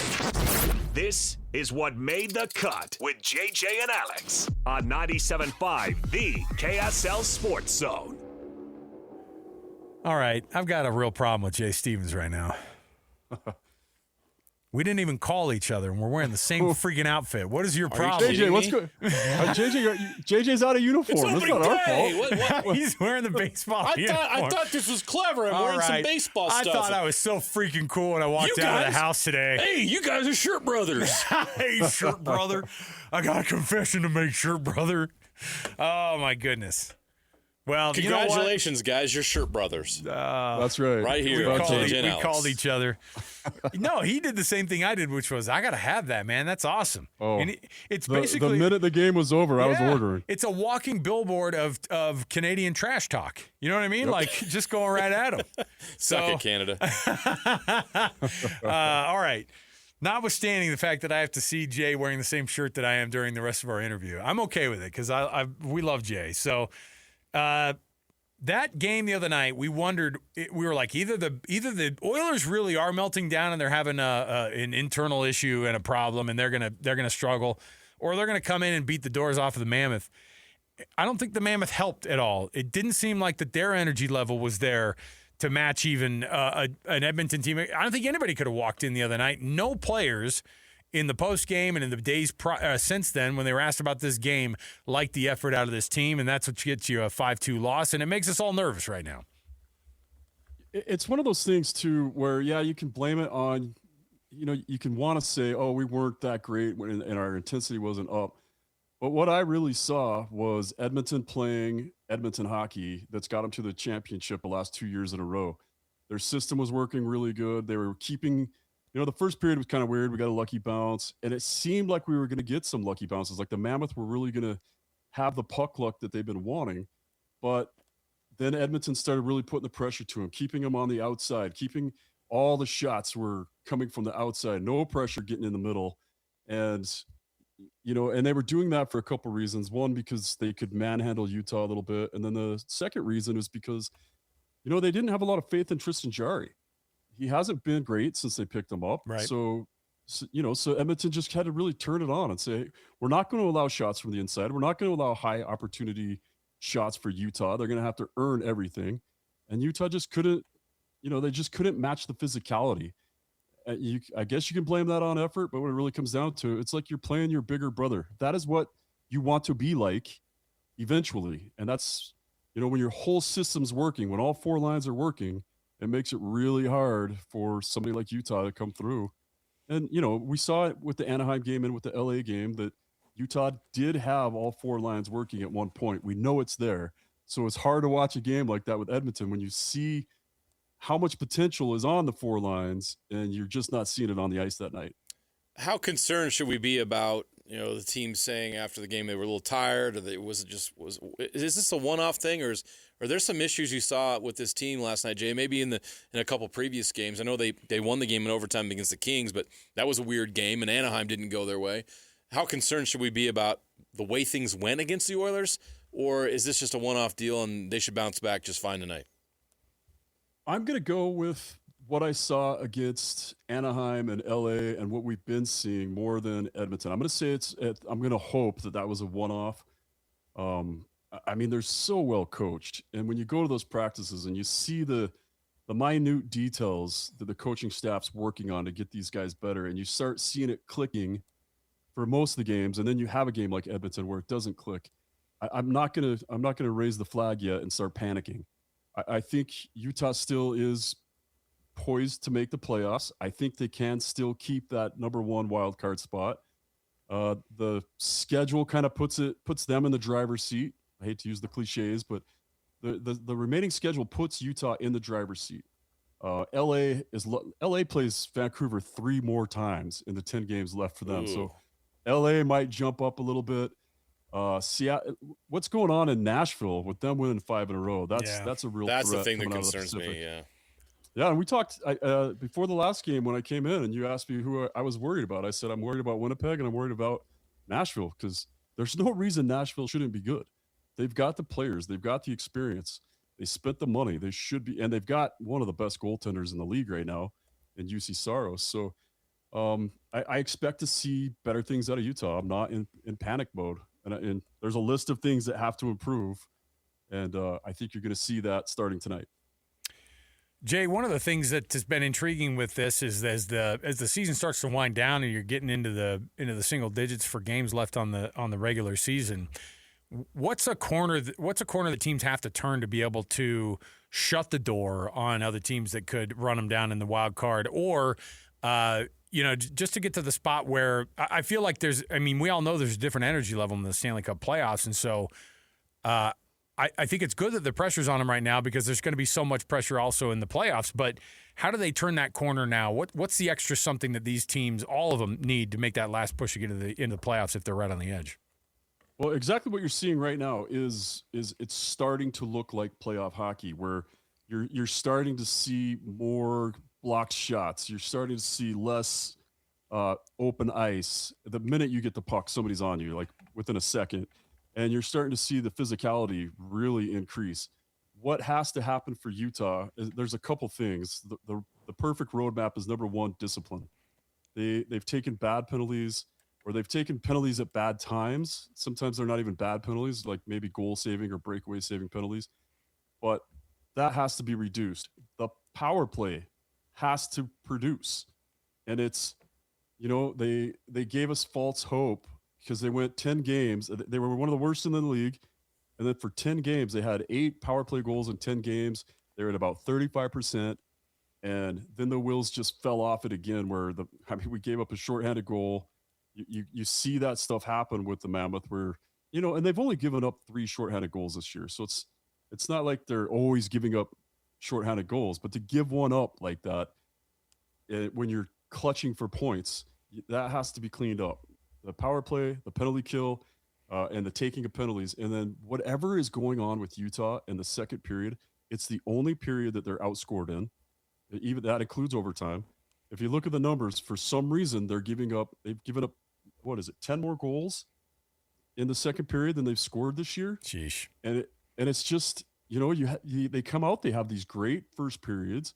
This is what made the cut with JJ and Alex on 97.5, the KSL Sports Zone. All right, I've got a real problem with Jay Stevens right now. We didn't even call each other, and we're wearing the same freaking outfit. What is your problem? JJ, what's good? JJ's out of uniform. That's not our fault. What? He's wearing the baseball uniform. I thought this was clever. I'm wearing some baseball stuff. I thought I was so freaking cool when I walked out of the house today. Hey, you guys are Shirt Brothers. Hey, Shirt Brother. I got a confession to make, Shirt Brother. Oh, my goodness. Well, congratulations, guys. You're Shirt Brothers. That's right. Right here. We called each other. No, he did the same thing I did, which was, I got to have that, man. That's awesome. Oh, and it's basically the minute the game was over, I was ordering. It's a walking billboard of Canadian trash talk. You know what I mean? Yep. Like, just going right at them. Suck it, Canada. All right. Notwithstanding the fact that I have to see Jay wearing the same shirt that I am during the rest of our interview, I'm okay with it because we love Jay. So. That game the other night, we wondered. We were like, either the Oilers really are melting down and they're having an internal issue and a problem, and they're gonna struggle, or they're gonna come in and beat the doors off of the Mammoth. I don't think the Mammoth helped at all. It didn't seem like that their energy level was there to match even an Edmonton team. I don't think anybody could have walked in the other night. No players in the post game and in the days since then, when they were asked about this game, liked the effort out of this team, and that's what gets you a 5-2 loss, and it makes us all nervous right now. It's one of those things too, where you can blame it on, you can want to say, oh, we weren't that great and our intensity wasn't up, but what I really saw was Edmonton playing Edmonton hockey that's got them to the championship the last 2 years in a row. Their system was working really good. They were keeping. The first period was kind of weird. We got a lucky bounce, and it seemed like we were going to get some lucky bounces. Like the Mammoth were really going to have the puck luck that they've been wanting. But then Edmonton started really putting the pressure to them, keeping them on the outside, keeping all the shots were coming from the outside, no pressure getting in the middle. And, and they were doing that for a couple of reasons. One, because they could manhandle Utah a little bit. And then the second reason is because, they didn't have a lot of faith in Tristan Jarry. He hasn't been great since they picked him up. Right. So Edmonton just had to really turn it on and say, we're not going to allow shots from the inside. We're not going to allow high opportunity shots for Utah. They're going to have to earn everything. And Utah just couldn't, they just couldn't match the physicality. I guess you can blame that on effort, but when it really comes down to it, it's like you're playing your bigger brother. That is what you want to be like eventually. And that's, when your whole system's working, when all four lines are working, it makes it really hard for somebody like Utah to come through. And, we saw it with the Anaheim game and with the LA game that Utah did have all four lines working at one point. We know it's there. So it's hard to watch a game like that with Edmonton when you see how much potential is on the four lines and you're just not seeing it on the ice that night. How concerned should we be about, the team saying after the game they were a little tired, or is this a one-off thing, or are there some issues you saw with this team last night, Jay? Maybe in a couple previous games. I know they won the game in overtime against the Kings, but that was a weird game, and Anaheim didn't go their way. How concerned should we be about the way things went against the Oilers, or is this just a one-off deal and they should bounce back just fine tonight? I'm going to go with what I saw against Anaheim and LA and what we've been seeing more than Edmonton. I'm going to say I'm going to hope that was a one-off. They're so well coached. And when you go to those practices and you see the the minute details that the coaching staff's working on to get these guys better, and you start seeing it clicking for most of the games, and then you have a game like Edmonton where it doesn't click. I'm not gonna raise the flag yet and start panicking. I think Utah still is poised to make the playoffs. I think they can still keep that number one wild card spot. The schedule kind of puts them in the driver's seat. I hate to use the cliches, but the remaining schedule puts Utah in the driver's seat. LA plays Vancouver 3 more times in the 10 games left for them. Ooh. So LA might jump up a little bit. Seattle, what's going on in Nashville with them winning 5 in a row? That's a real That's the threat thing that coming out of the concerns Pacific. me. Yeah. Yeah, and we talked before the last game when I came in, and you asked me who I was worried about. I said I'm worried about Winnipeg and I'm worried about Nashville because there's no reason Nashville shouldn't be good. They've got the players, they've got the experience, they spent the money, they should be, and they've got one of the best goaltenders in the league right now in UC Saros. So I expect to see better things out of Utah. I'm not in panic mode, and there's a list of things that have to improve, and I think you're going to see that starting tonight. Jay, one of the things that has been intriguing with this is as the season starts to wind down and you're getting into the single digits for games left on the regular season, what's a corner that teams have to turn to be able to shut the door on other teams that could run them down in the wild card, or just to get to the spot where I feel like we all know there's a different energy level in the Stanley Cup playoffs, and so I think it's good that the pressure's on them right now because there's going to be so much pressure also in the playoffs. But how do they turn that corner now? What's the extra something that these teams, all of them, need to make that last push to get into the playoffs if they're right on the edge? Well, exactly what you're seeing right now is it's starting to look like playoff hockey, where you're starting to see more blocked shots. You're starting to see less open ice. The minute you get the puck, somebody's on you, like within a second. And you're starting to see the physicality really increase. What has to happen for Utah is there's a couple things. The perfect roadmap is, number one, discipline. They've taken bad penalties, or they've taken penalties at bad times. Sometimes they're not even bad penalties, like maybe goal saving or breakaway saving penalties. But that has to be reduced. The power play has to produce. And it's, they gave us false hope because they went 10 games. They were one of the worst in the league. And then for 10 games, they had 8 power play goals in 10 games. They were at about 35%. And then the wheels just fell off it again, where we gave up a shorthanded goal. You see that stuff happen with the Mammoth, where, and they've only given up 3 shorthanded goals this year. So it's not like they're always giving up shorthanded goals, but to give one up like that, when you're clutching for points, that has to be cleaned up. The power play, the penalty kill, and the taking of penalties. And then whatever is going on with Utah in the second period, it's the only period that they're outscored in. Even that includes overtime. If you look at the numbers, for some reason, they've given up, 10 more goals in the second period than they've scored this year. Sheesh. And it's just, they come out, they have these great first periods,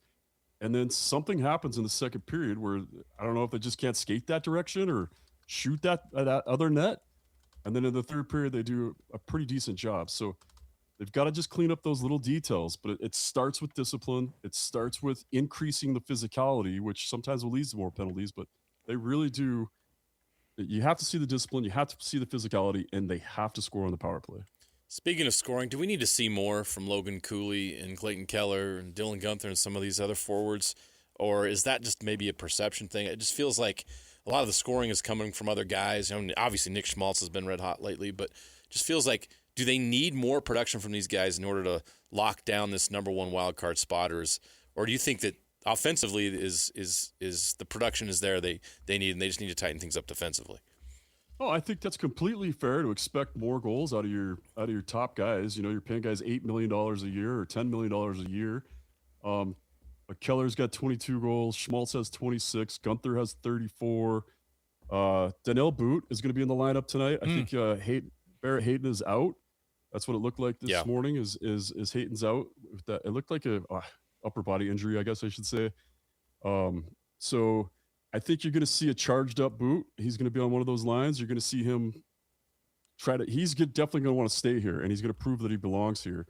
and then something happens in the second period where I don't know if they just can't skate that direction or shoot that other net. And then in the third period, they do a pretty decent job. So they've got to just clean up those little details, but it starts with discipline. It starts with increasing the physicality, which sometimes will lead to more penalties, but they really do. You have to see the discipline, you have to see the physicality, and they have to score on the power play. Speaking of scoring, do we need to see more from Logan Cooley and Clayton Keller and Dylan Gunther and some of these other forwards? Or is that just maybe a perception thing? It just feels like a lot of the scoring is coming from other guys. Obviously, Nick Schmaltz has been red hot lately, but it just feels like, do they need more production from these guys in order to lock down this number one wild card spotters? Or do you think that offensively is the production is there they need, and they just need to tighten things up defensively? Oh, I think that's completely fair to expect more goals out of your top guys. You're paying guys $8 million a year or $10 million a year. But Keller's got 22 goals. Schmaltz has 26. Gunther has 34. Danielle Boot is going to be in the lineup tonight. I think Barrett Hayton is out. That's what it looked like this morning. Is Hayton's out? It looked like a upper body injury, I guess I should say. So I think you're going to see a charged up Boot. He's going to be on one of those lines. You're going to see him he's definitely going to want to stay here, and he's going to prove that he belongs here.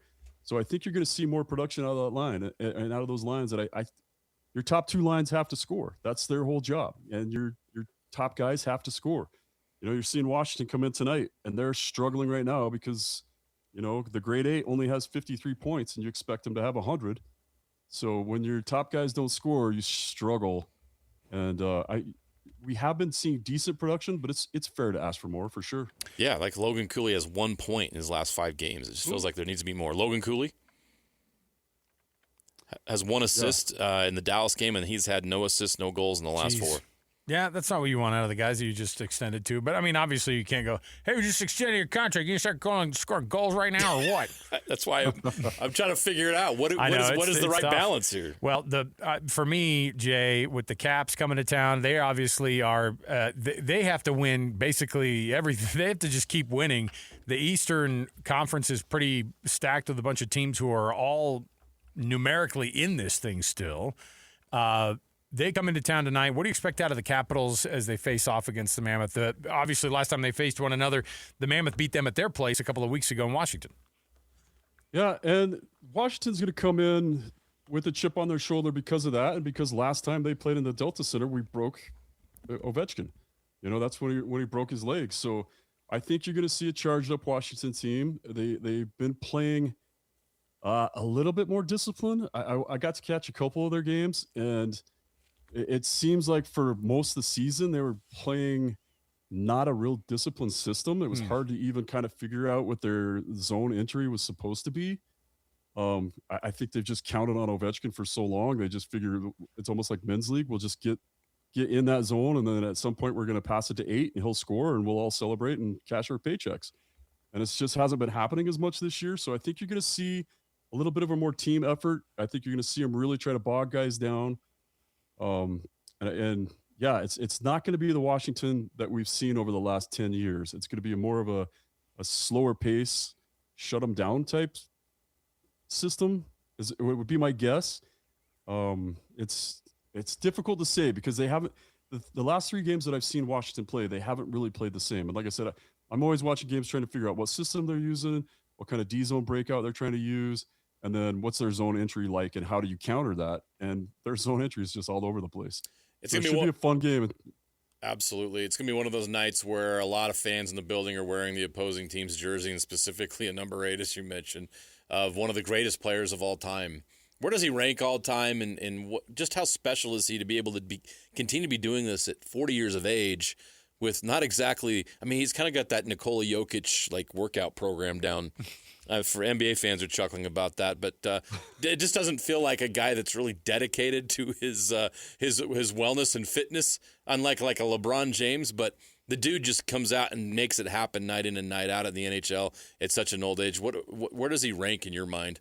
So I think you're going to see more production out of that line and out of those lines that your top two lines have to score. That's their whole job. And your top guys have to score. You're seeing Washington come in tonight, and they're struggling right now because, the grade 8 only has 53 points, and you expect them to have 100. So when your top guys don't score, you struggle. And we have been seeing decent production, but it's fair to ask for more, for sure. Yeah, like Logan Cooley has 1 point in his last 5 games. It just feels like there needs to be more. Logan Cooley has 1 assist in the Dallas game, and he's had no assists, no goals in the last 4. Yeah, that's not what you want out of the guys that you just extended to. But, I mean, obviously you can't go, hey, we just extended your contract. You start going scoring goals right now or what? That's why I'm trying to figure it out. What is the right balance here? Well, for me, Jay, with the Caps coming to town, they obviously are they have to win basically everything. They have to just keep winning. The Eastern Conference is pretty stacked with a bunch of teams who are all numerically in this thing still. They come into town tonight. What do you expect out of the Capitals as they face off against the Mammoth? Obviously, last time they faced one another, the Mammoth beat them at their place a couple of weeks ago in Washington. Yeah, and Washington's going to come in with a chip on their shoulder because of that, and because last time they played in the Delta Center, we broke Ovechkin. That's when he broke his leg. So I think you're going to see a charged-up Washington team. They've been playing a little bit more disciplined. I got to catch a couple of their games, and it seems like for most of the season, they were playing not a real disciplined system. It was hard to even kind of figure out what their zone entry was supposed to be. I think they've just counted on Ovechkin for so long. They just figure it's almost like men's league. We'll just get in that zone, and then at some point we're going to pass it to 8, and he'll score, and we'll all celebrate and cash our paychecks. And it just hasn't been happening as much this year. So I think you're going to see a little bit of a more team effort. I think you're going to see them really try to bog guys down. It's not going to be the Washington that we've seen over the last 10 years. It's going to be more of a slower pace, shut them down type system. It would be my guess. It's difficult to say because they haven't. The last 3 games that I've seen Washington play, they haven't really played the same. And like I said, I'm always watching games trying to figure out what system they're using, what kind of D zone breakout they're trying to use. And then what's their zone entry like, and how do you counter that? And their zone entry is just all over the place. It should be a fun game. Absolutely. It's going to be one of those nights where a lot of fans in the building are wearing the opposing team's jersey, and specifically a number 8, as you mentioned, of one of the greatest players of all time. Where does he rank all time, and just how special is he to be able to continue to be doing this at 40 years of age with not exactly – I mean, he's kind of got that Nikola Jokic workout program down – for NBA fans are chuckling about that, but it just doesn't feel like a guy that's really dedicated to his wellness and fitness, unlike a LeBron James. But the dude just comes out and makes it happen night in and night out at the NHL at such an old age. Where does he rank in your mind?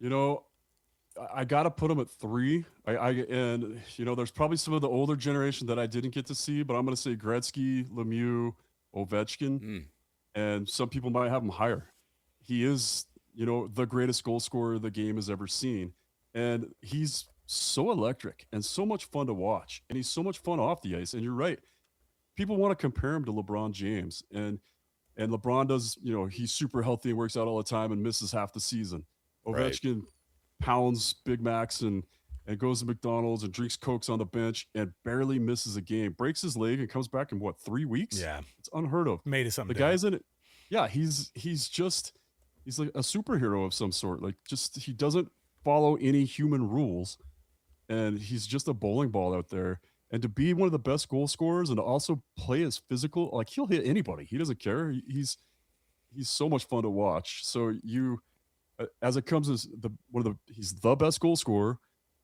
I got to put him at 3. There's probably some of the older generation that I didn't get to see, but I'm going to say Gretzky, Lemieux, Ovechkin, and some people might have him higher. He is, the greatest goal scorer the game has ever seen. And he's so electric and so much fun to watch. And he's so much fun off the ice. And you're right. People want to compare him to LeBron James. And LeBron does, he's super healthy and works out all the time and misses half the season. Ovechkin pounds Big Macs and goes to McDonald's and drinks Cokes on the bench and barely misses a game. Breaks his leg and comes back in, 3 weeks? Yeah. It's unheard of. Made it something. The guy's in it. Yeah, he's like a superhero of some sort. He doesn't follow any human rules, and he's just a bowling ball out there. And to be one of the best goal scorers and to also play as physical, he'll hit anybody. He doesn't care. He's so much fun to watch. So as it comes as he's the best goal scorer,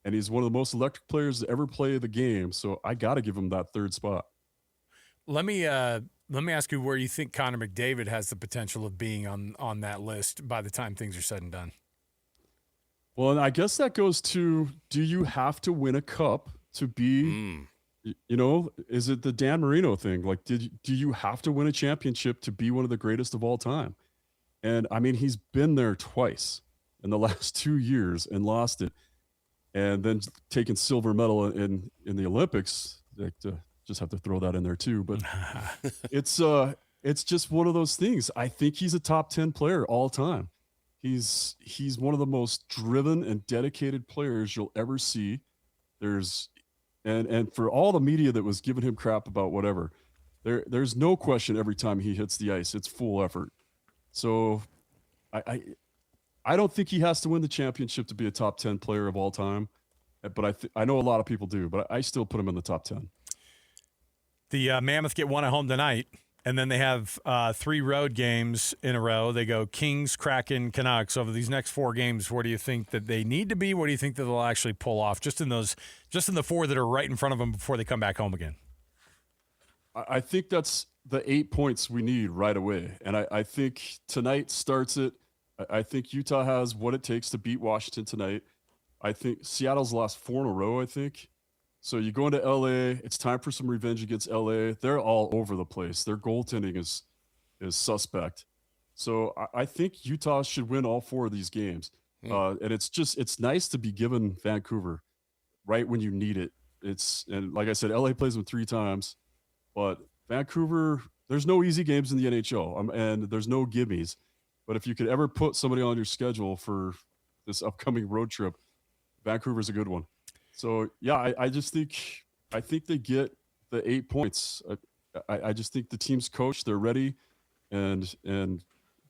and he's one of the most electric players to ever play the game. So I got to give him that 3rd spot. Let me ask you where you think Connor McDavid has the potential of being on that list by the time things are said and done. Well, and I guess that goes to, do you have to win a cup to be, is it the Dan Marino thing? Do you have to win a championship to be one of the greatest of all time? And I mean, he's been there twice in the last 2 years and lost it. And then taken silver medal in the Olympics. Just have to throw that in there too, but it's just one of those things. I think he's a top 10 player all time. He's one of the most driven and dedicated players you'll ever see. And for all the media that was giving him crap about whatever, there's no question every time he hits the ice, it's full effort. So I don't think he has to win the championship to be a top 10 player of all time, but I know a lot of people do, but I still put him in the top 10. The Mammoth get one at home tonight, and then they have 3 road games in a row. They go Kings, Kraken, Canucks. Over these next 4 games, where do you think that they need to be? What do you think that they'll actually pull off? Just in the 4 that are right in front of them before they come back home again. I think that's the 8 points we need right away. And I think tonight starts it. I think Utah has what it takes to beat Washington tonight. I think Seattle's lost 4 in a row, I think. So you go into LA, it's time for some revenge against LA. They're all over the place. Their goaltending is suspect. So I think Utah should win all 4 of these games. And it's nice to be given Vancouver right when you need it. And like I said, LA plays them 3 times, but Vancouver, there's no easy games in the NHL, and there's no gimmies. But if you could ever put somebody on your schedule for this upcoming road trip, Vancouver's a good one. So yeah, I think they get the 8 points. I just think the team's coached, they're ready, and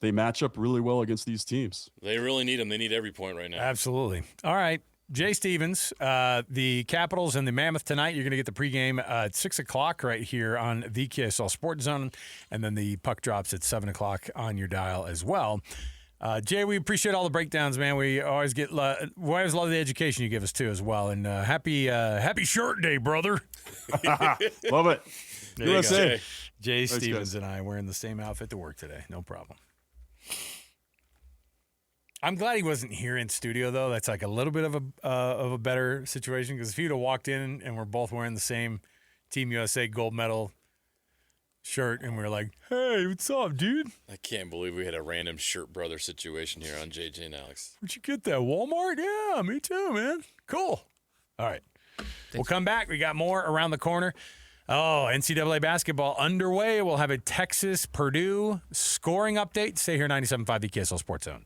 they match up really well against these teams. They really need them. They need every point right now. Absolutely. All right. Jay Stevens, the Capitals and the Mammoth tonight. You're going to get the pregame at 6 o'clock right here on the KSL Sports Zone, and then the puck drops at 7 o'clock on your dial as well. Jay, we appreciate all the breakdowns, man. We always love the education you give us too, as well. And happy Shirt Day, brother. Love it. USA. Jay Stevens and I wearing the same outfit to work today. No problem. I'm glad he wasn't here in studio, though. That's like a little bit of a better situation, because if he'd have walked in and we're both wearing the same Team USA gold medal shirt and we're like, hey, what's up, dude? I can't believe we had a random shirt brother situation here on JJ and Alex. Where'd you get that? Walmart? Yeah, me too, man. Cool. All right. We'll come back. We got more around the corner. Oh, NCAA basketball underway. We'll have a Texas-Purdue scoring update. Stay here, 97.5 the KSL Sports Zone.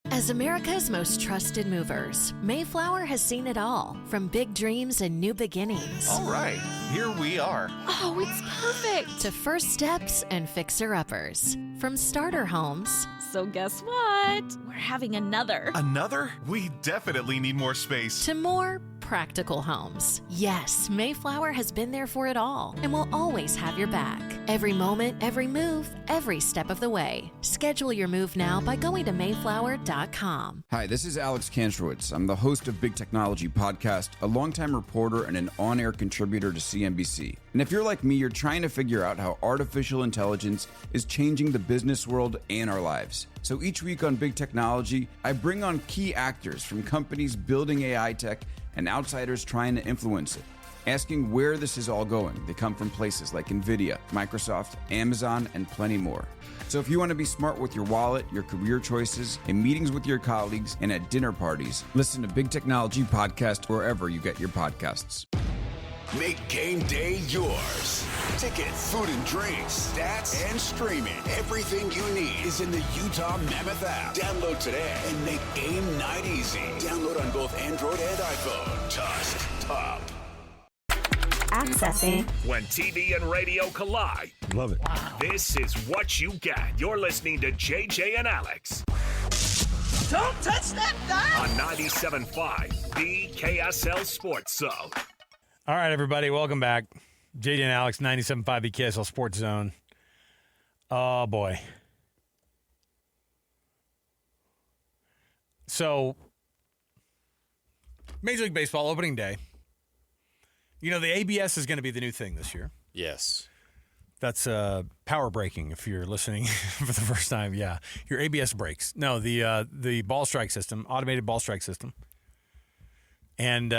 As America's most trusted movers, Mayflower has seen it all, from big dreams and new beginnings. All right, here we are. Oh, it's perfect! To first steps and fixer-uppers. From starter homes. So guess what? We're having another. Another? We definitely need more space. To more practical homes. Yes, Mayflower has been there for it all and will always have your back. Every moment, every move, every step of the way. Schedule your move now by going to Mayflower.com. Hi, this is Alex Kantrowitz. I'm the host of Big Technology Podcast, a longtime reporter and an on-air contributor to CNBC. And if you're like me, you're trying to figure out how artificial intelligence is changing the business world and our lives. So each week on Big Technology, I bring on key actors from companies building AI tech and outsiders trying to influence it, asking where this is all going. They come from places like NVIDIA, Microsoft, Amazon, and plenty more. So if you want to be smart with your wallet, your career choices, in meetings with your colleagues, and at dinner parties, listen to Big Technology Podcast wherever you get your podcasts. Make game day yours. Tickets, food and drinks, stats, and streaming. Everything you need is in the Utah Mammoth app. Download today and make game night easy. Download on both Android and iPhone. Just top. Accessing. When TV and radio collide. Love it. Wow. This is what you get. You're listening to JJ and Alex. Don't touch that dial. On 97.5, the KSL Sports Zone. All right, everybody, welcome back. JJ and Alex, 97.5 the KSL Sports Zone. Oh, boy. So, Major League Baseball opening day. You know, the ABS is going to be the new thing this year. Yes. That's power braking if you're listening for the first time. Yeah, your ABS brakes. No, the ball strike system, automated ball strike system. And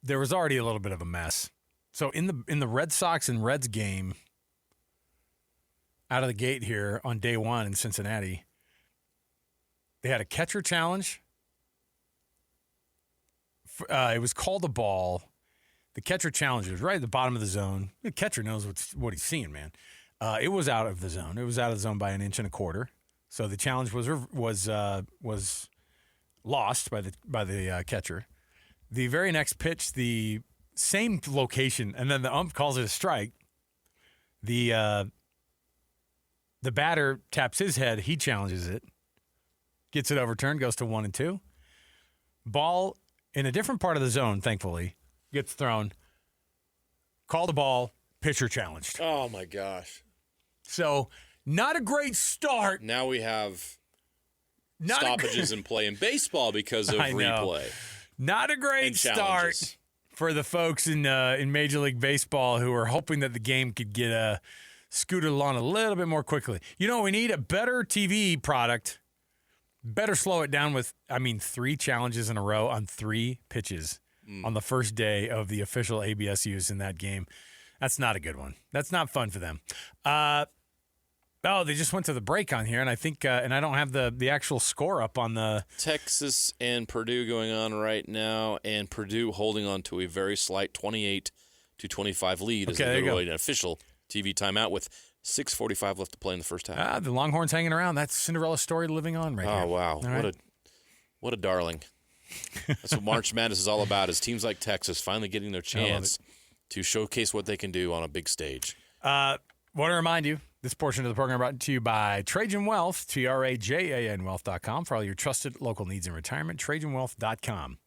there was already a little bit of a mess. So in the Red Sox and Reds game out of the gate here on day one in Cincinnati, they had a catcher challenge. It was called a ball. The catcher challenge was right at the bottom of the zone. The catcher knows what he's seeing, man. It was out of the zone. It was out of the zone by 1.25 inches. So the challenge was lost by the catcher. The very next pitch, the same location, and then the ump calls it a strike. The batter taps his head. He challenges it, gets it overturned, goes to 1-2. Ball in a different part of the zone, thankfully, gets thrown. Call the ball. Pitcher challenged. Oh, my gosh. So not a great start. Now we have stoppages in play in baseball because of replay. Not a great start for the folks in Major League Baseball who are hoping that the game could get scooted along a little bit more quickly. You know, we need a better TV product. Better slow it down with, 3 challenges in a row on 3 pitches on the first day of the official ABS use in that game. That's not a good one. That's not fun for them. They just went to the break on here, and I think, and I don't have the actual score up on the Texas and Purdue going on right now, and Purdue holding on to a very slight 28-25 lead as they go to an official TV timeout with 6:45 left to play in the first half. The Longhorns hanging around. That's Cinderella story living on right here. Oh wow, what a darling. That's what March Madness is all about. Is teams like Texas finally getting their chance to showcase what they can do on a big stage. Want to remind you, this portion of the program brought to you by Trajan Wealth, TRAJAN Wealth.com, for all your trusted local needs in retirement, TrajanWealth.com.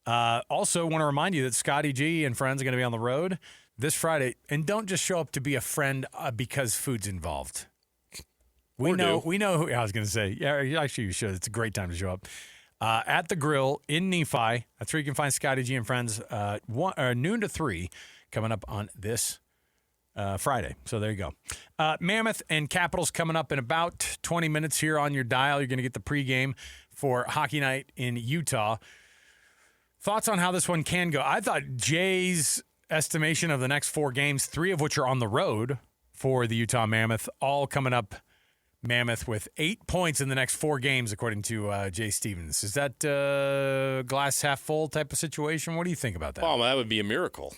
Also want to remind you that Scotty G and friends are going to be on the road this Friday, and don't just show up to be a friend because food's involved. We know who, I was going to say, actually you should. It's a great time to show up. At the Grill in Nephi. That's where you can find Scotty G and friends noon to 3 coming up on this Friday. So there you go. Mammoth and Capitals coming up in about 20 minutes here on your dial. You're going to get the pregame for Hockey Night in Utah. Thoughts on how this one can go? I thought Jay's estimation of the next 4 games, 3 of which are on the road for the Utah Mammoth, all coming up Mammoth with 8 points in the next 4 games, according to Jay Stevens. Is that glass half full type of situation? What do you think about that? Oh, that would be a miracle.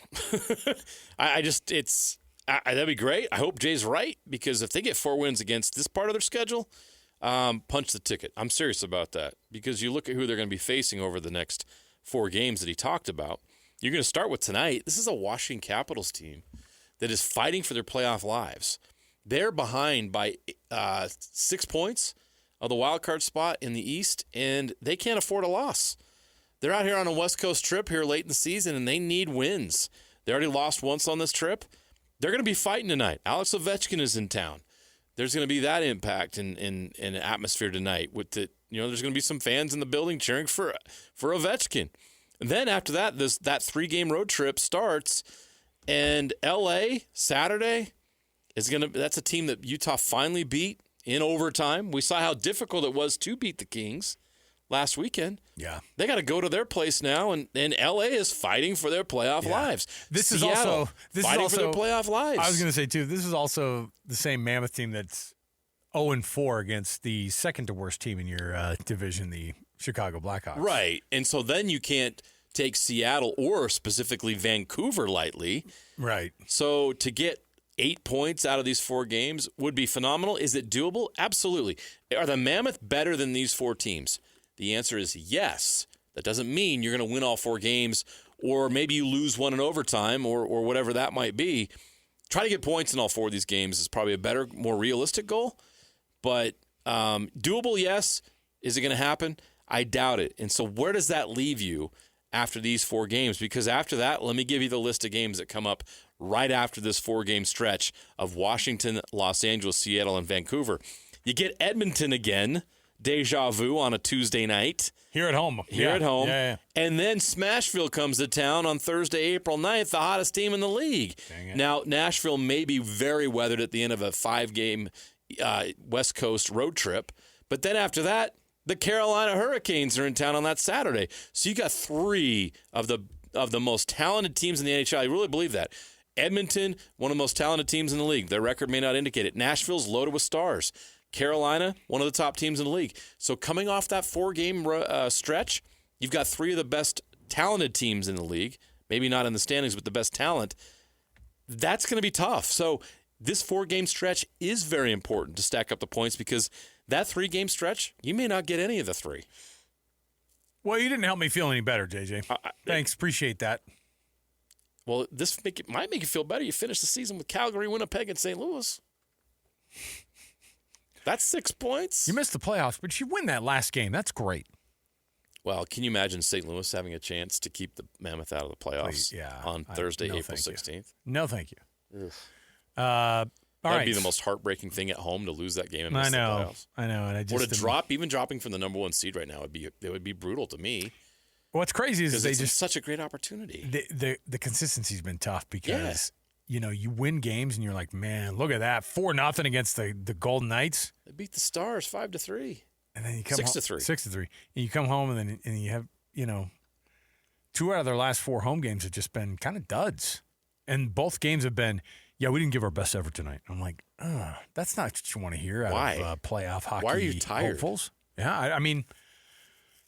That'd be great. I hope Jay's right, because if they get 4 wins against this part of their schedule, punch the ticket. I'm serious about that, because you look at who they're going to be facing over the next 4 games that he talked about. You're going to start with tonight. This is a Washington Capitals team that is fighting for their playoff lives. They're behind by 6 points of the wild card spot in the East, and they can't afford a loss. They're out here on a West Coast trip here late in the season, and they need wins. They already lost once on this trip. They're going to be fighting tonight. Alex Ovechkin is in town. There's going to be that impact in atmosphere tonight. With there's going to be some fans in the building cheering for Ovechkin. And then after that, that 3-game road trip starts, and LA Saturday that's a team that Utah finally beat in overtime. We saw how difficult it was to beat the Kings last weekend. Yeah. They got to go to their place now, and LA is fighting for their playoff lives. This is Seattle also fighting for their playoff lives. I was going to say, too, this is also the same Mammoth team that's 0-4 against the second to worst team in your division, the Chicago Blackhawks. Right. And so then you can't take Seattle or specifically Vancouver lightly. Right. So to get 8 points out of these 4 games would be phenomenal. Is it doable? Absolutely. Are the Mammoth better than these 4 teams? The answer is yes. That doesn't mean you're going to win all 4 games, or maybe you lose one in overtime, or whatever that might be. Try to get points in all 4 of these games is probably a better, more realistic goal. But doable, yes. Is it going to happen? I doubt it. And so where does that leave you after these 4 games? Because after that, let me give you the list of games that come up right after this 4-game stretch of Washington, Los Angeles, Seattle, and Vancouver. You get Edmonton again, deja vu on a Tuesday night. Here at home. Yeah. And then Smashville comes to town on Thursday, April 9th, the hottest team in the league. Now, Nashville may be very weathered at the end of a 5-game West Coast road trip. But then after that, the Carolina Hurricanes are in town on that Saturday. So you got 3 of the most talented teams in the NHL. I really believe that. Edmonton, one of the most talented teams in the league. Their record may not indicate it. Nashville's loaded with stars. Carolina, one of the top teams in the league. So coming off that 4-game stretch, you've got 3 of the best talented teams in the league. Maybe not in the standings, but the best talent. That's going to be tough. So this 4-game stretch is very important to stack up the points, because that 3-game stretch, you may not get any of the 3. Well, you didn't help me feel any better, JJ. Thanks. Appreciate that. Well, this might make you feel better. You finish the season with Calgary, Winnipeg, and St. Louis. That's 6 points. You missed the playoffs, but you win that last game. That's great. Well, can you imagine St. Louis having a chance to keep the Mammoth out of the playoffs on Thursday, April 16th? No, thank you. That'd be the most heartbreaking thing at home, to lose that game and miss the playoffs. I know. And I just or to drop, even dropping from the number 1 seed right now, it would be brutal to me. What's crazy is it's such a great opportunity. The consistency's been tough because you win games and you're like, man, look at that, 4-0 against the Golden Knights. They beat the Stars 5-3. And then you come 6-3. 6-3. And you come home and you have 2 out of their last 4 home games have just been kind of duds, and both games have been. Yeah, we didn't give our best effort tonight. I'm like, that's not what you want to hear out of playoff hockey. Why are you tired? Hopefuls. Yeah, I mean,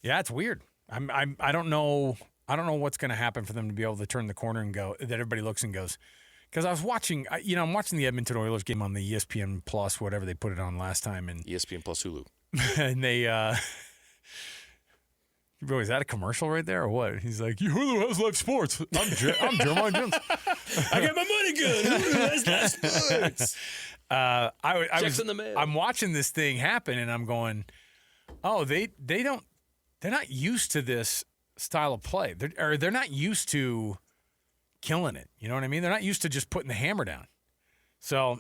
it's weird. I don't know what's going to happen for them to be able to turn the corner and go. That everybody looks and goes. Because I was watching, I'm watching the Edmonton Oilers game on the ESPN Plus, whatever they put it on last time, and ESPN Plus Hulu, and they. Bro, is that a commercial right there or what? He's like, Hulu has live sports. I'm Jeremiah Jones. I got my money good. Hulu has live sports. Checks in the mail. I'm watching this thing happen, and I'm going, oh, they're not used to this style of play. They're not used to killing it. You know what I mean? They're not used to just putting the hammer down. So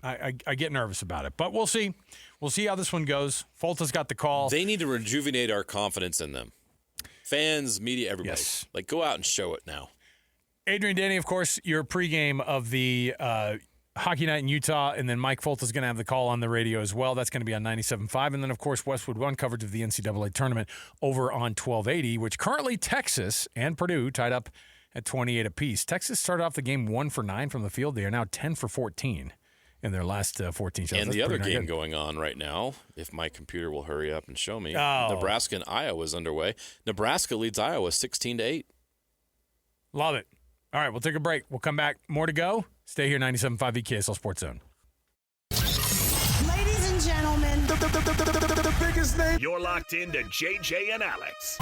I get nervous about it, but we'll see. We'll see how this one goes. Folta's got the call. They need to rejuvenate our confidence in them. Fans, media, everybody. Yes. Like, go out and show it now. Adrian Danny, of course, your pregame of the hockey night in Utah, and then Mike Folta's going to have the call on the radio as well. That's going to be on 97.5, and then, of course, Westwood One coverage of the NCAA tournament over on 1280, which currently Texas and Purdue tied up at 28 apiece. Texas started off the game 1 for 9 from the field. They are now 10 for 14 in their last 14 shots. And the other game going on right now, if my computer will hurry up and show me, Nebraska and Iowa is underway. Nebraska leads Iowa 16-8. Love it. All right, we'll take a break. We'll come back. More to go. Stay here, 97.5 KSL Sports Zone. Ladies and gentlemen, the biggest name. You're locked into JJ and Alex.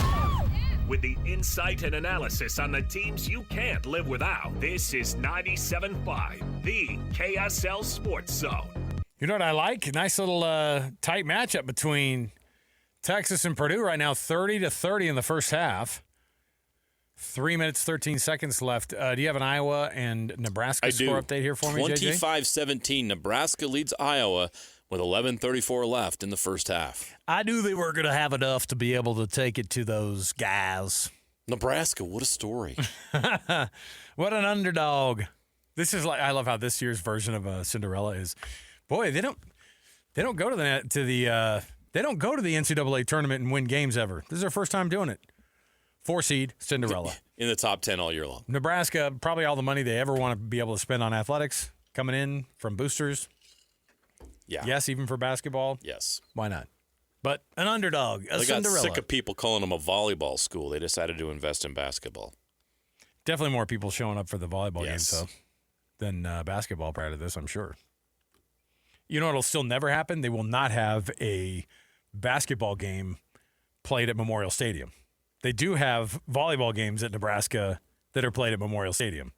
With the insight and analysis on the teams you can't live without. This is 97.5, the KSL Sports Zone. You know what I like? A nice little tight matchup between Texas and Purdue right now, 30-30 in the first half. 3 minutes, 13 seconds left. Do you have an Iowa and Nebraska score update here for me, JJ? 25-17. Nebraska leads Iowa with 11:34 left in the first half. I knew they were going to have enough to be able to take it to those guys. Nebraska, what a story. What an underdog. This is like, I love how this year's version of Cinderella is. Boy, they don't go to the NCAA tournament and win games ever. This is their first time doing it. 4 seed Cinderella. In the top 10 all year long. Nebraska, probably all the money they ever want to be able to spend on athletics coming in from boosters. Yeah. Yes, even for basketball. Yes. Why not? But an underdog, a Cinderella. They got sick of people calling them a volleyball school. They decided to invest in basketball. Definitely more people showing up for the volleyball games though than basketball prior to this, I'm sure. You know what'll still never happen? They will not have a basketball game played at Memorial Stadium. They do have volleyball games at Nebraska that are played at Memorial Stadium.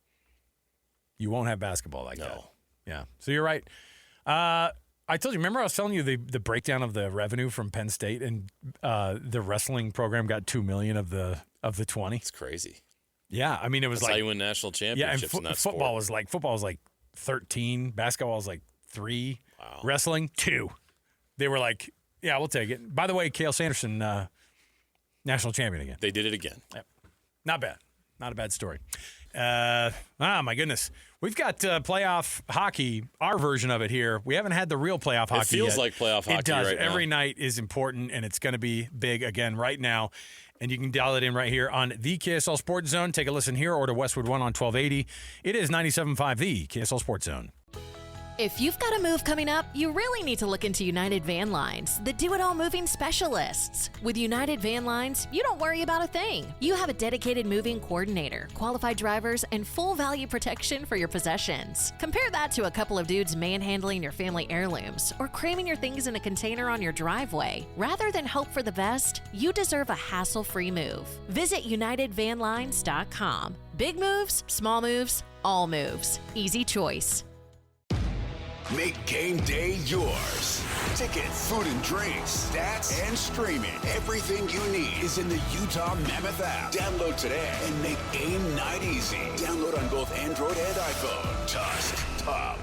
You won't have basketball like that. Yeah. So you're right. I told you, remember I was telling you the breakdown of the revenue from Penn State, and the wrestling program got $2 million of the 20. It's crazy. Yeah, I mean it was That's like how you win national championships. Yeah, and football was like 13, basketball was like 3, wrestling 2. They were like, yeah, we'll take it. By the way, Cale Sanderson, national champion again. They did it again. Yep. Not bad. Not a bad story. My goodness. We've got playoff hockey, our version of it here. We haven't had the real playoff hockey yet. It feels yet. like playoff hockey It does. right now. Every night is important, and it's going to be big again right now. And you can dial it in right here on the KSL Sports Zone. Take a listen here or to Westwood One on 1280. It is 97.5, the KSL Sports Zone. If you've got a move coming up, you really need to look into United Van Lines, the do-it-all moving specialists. With United Van Lines, you don't worry about a thing. You have a dedicated moving coordinator, qualified drivers, and full value protection for your possessions. Compare that to a couple of dudes manhandling your family heirlooms or cramming your things in a container on your driveway. Rather than hope for the best, you deserve a hassle-free move. Visit UnitedVanLines.com. Big moves, small moves, all moves. Easy choice. Make game day yours. Tickets, food and drinks, stats, and streaming. Everything you need is in the Utah Mammoth app. Download today and make game night easy. Download on both Android and iPhone. Tusk Top.